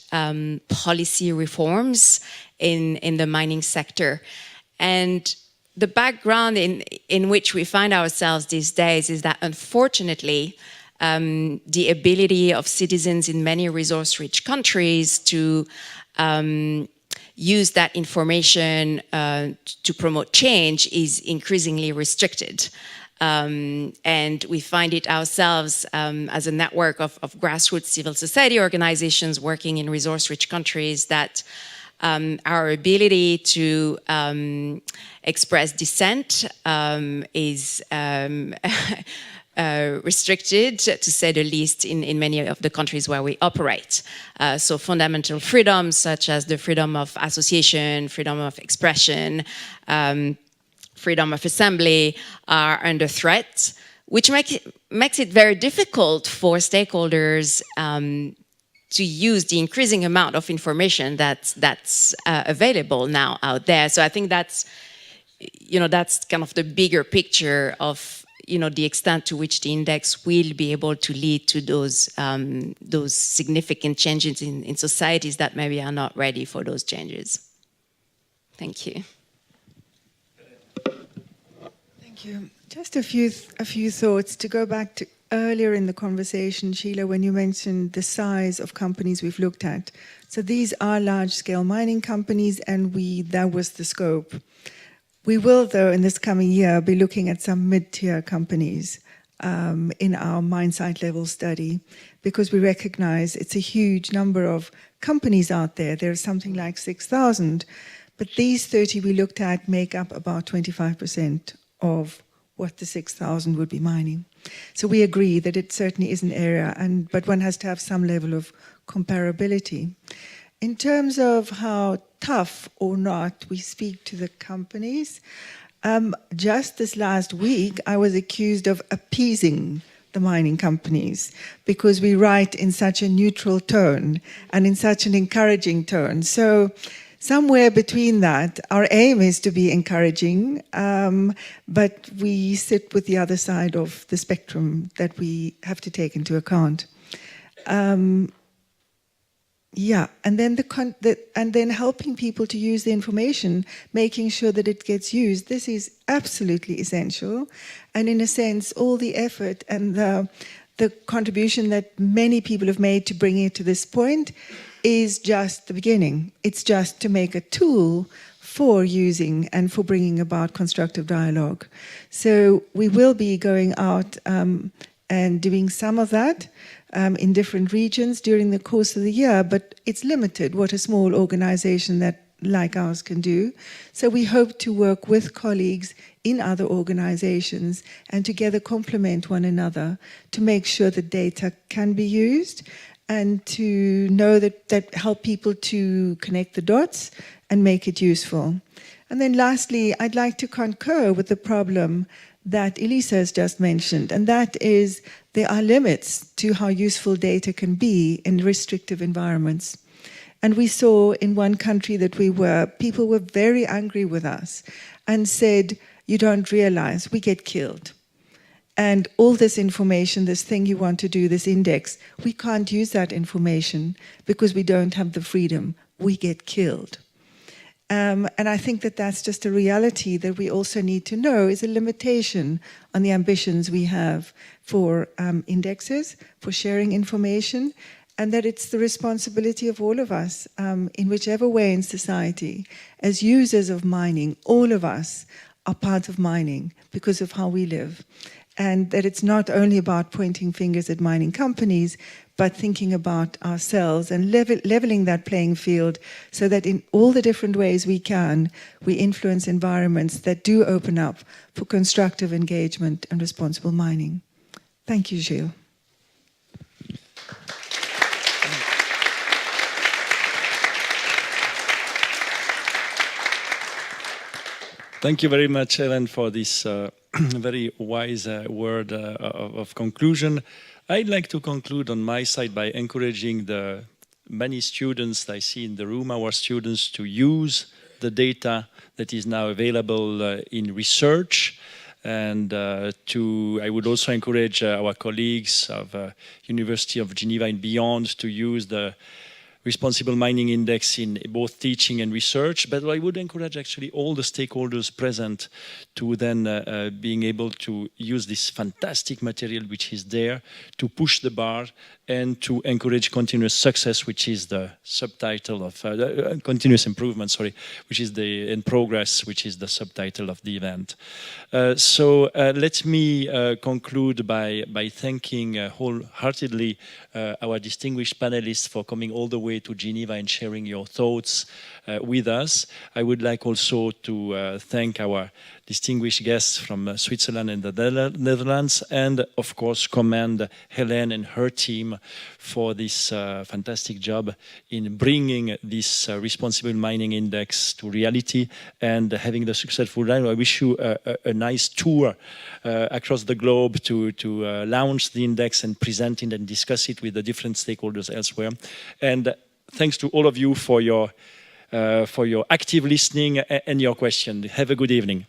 policy reforms in the mining sector. And the background in which we find ourselves these days is that, unfortunately, the ability of citizens in many resource-rich countries to use that information to promote change is increasingly restricted. And we find it ourselves as a network of grassroots civil society organizations working in resource-rich countries that our ability to express dissent is restricted, to say the least, in many of the countries where we operate. So fundamental freedoms such as the freedom of association, freedom of expression, freedom of assembly are under threat, which makes it very difficult for stakeholders to use the increasing amount of information that's available now out there. So I think that's kind of the bigger picture of the extent to which the index will be able to lead to those significant changes in societies that maybe are not ready for those changes. Thank you. Thank you. Just a few thoughts to go back to earlier in the conversation, Sheila, when you mentioned the size of companies we've looked at. So these are large-scale mining companies, and that was the scope. We will, though, in this coming year, be looking at some mid-tier companies in our mine site level study, because we recognize it's a huge number of companies out there. There's something like 6,000, but these 30 we looked at make up about 25% of what the 6,000 would be mining. So we agree that it certainly is an area, but one has to have some level of comparability. In terms of how tough or not we speak to the companies, just this last week I was accused of appeasing the mining companies because we write in such a neutral tone and in such an encouraging tone. So somewhere between that, our aim is to be encouraging, but we sit with the other side of the spectrum that we have to take into account. Yeah, and then helping people to use the information, making sure that it gets used. This is absolutely essential, and in a sense, all the effort and the contribution that many people have made to bring it to this point is just the beginning. It's just to make a tool for using and for bringing about constructive dialogue. So we will be going out and doing some of that in different regions during the course of the year, but it's limited what a small organization like ours can do. So we hope to work with colleagues in other organizations and together complement one another to make sure the data can be used and to know that help people to connect the dots and make it useful. And then lastly, I'd like to concur with the problem that Elisa has just mentioned, and that is there are limits to how useful data can be in restrictive environments. And we saw in one country that people were very angry with us and said, you don't realize we get killed. And all this information, this thing you want to do, this index, we can't use that information because we don't have the freedom. We get killed. And I think that that's just a reality that we also need to know is a limitation on the ambitions we have for indexes, for sharing information, and that it's the responsibility of all of us, in whichever way in society, as users of mining, all of us are part of mining because of how we live. And that it's not only about pointing fingers at mining companies, but thinking about ourselves and leveling that playing field so that in all the different ways we can, we influence environments that do open up for constructive engagement and responsible mining. Thank you, Gilles. Thank you very much, Hélène, for this very wise word of conclusion. I'd like to conclude on my side by encouraging the many students that I see in the room, our students, to use the data that is now available in research. And I would also encourage our colleagues of University of Geneva and beyond to use the Responsible Mining Index in both teaching and research, but I would encourage actually all the stakeholders present to then being able to use this fantastic material which is there to push the bar and to encourage continuous success, which is the subtitle of continuous improvement, sorry, which is in progress, which is the subtitle of the event. So let me conclude by thanking wholeheartedly our distinguished panelists for coming all the way to Geneva and sharing your thoughts with us. I would like also to thank our distinguished guests from Switzerland and the Netherlands, and of course commend Hélène and her team for this fantastic job in bringing this Responsible Mining Index to reality and having the successful run. I wish you a nice tour across the globe to launch the index and present it and discuss it with the different stakeholders elsewhere. And thanks to all of you for your active listening and your question. Have a good evening.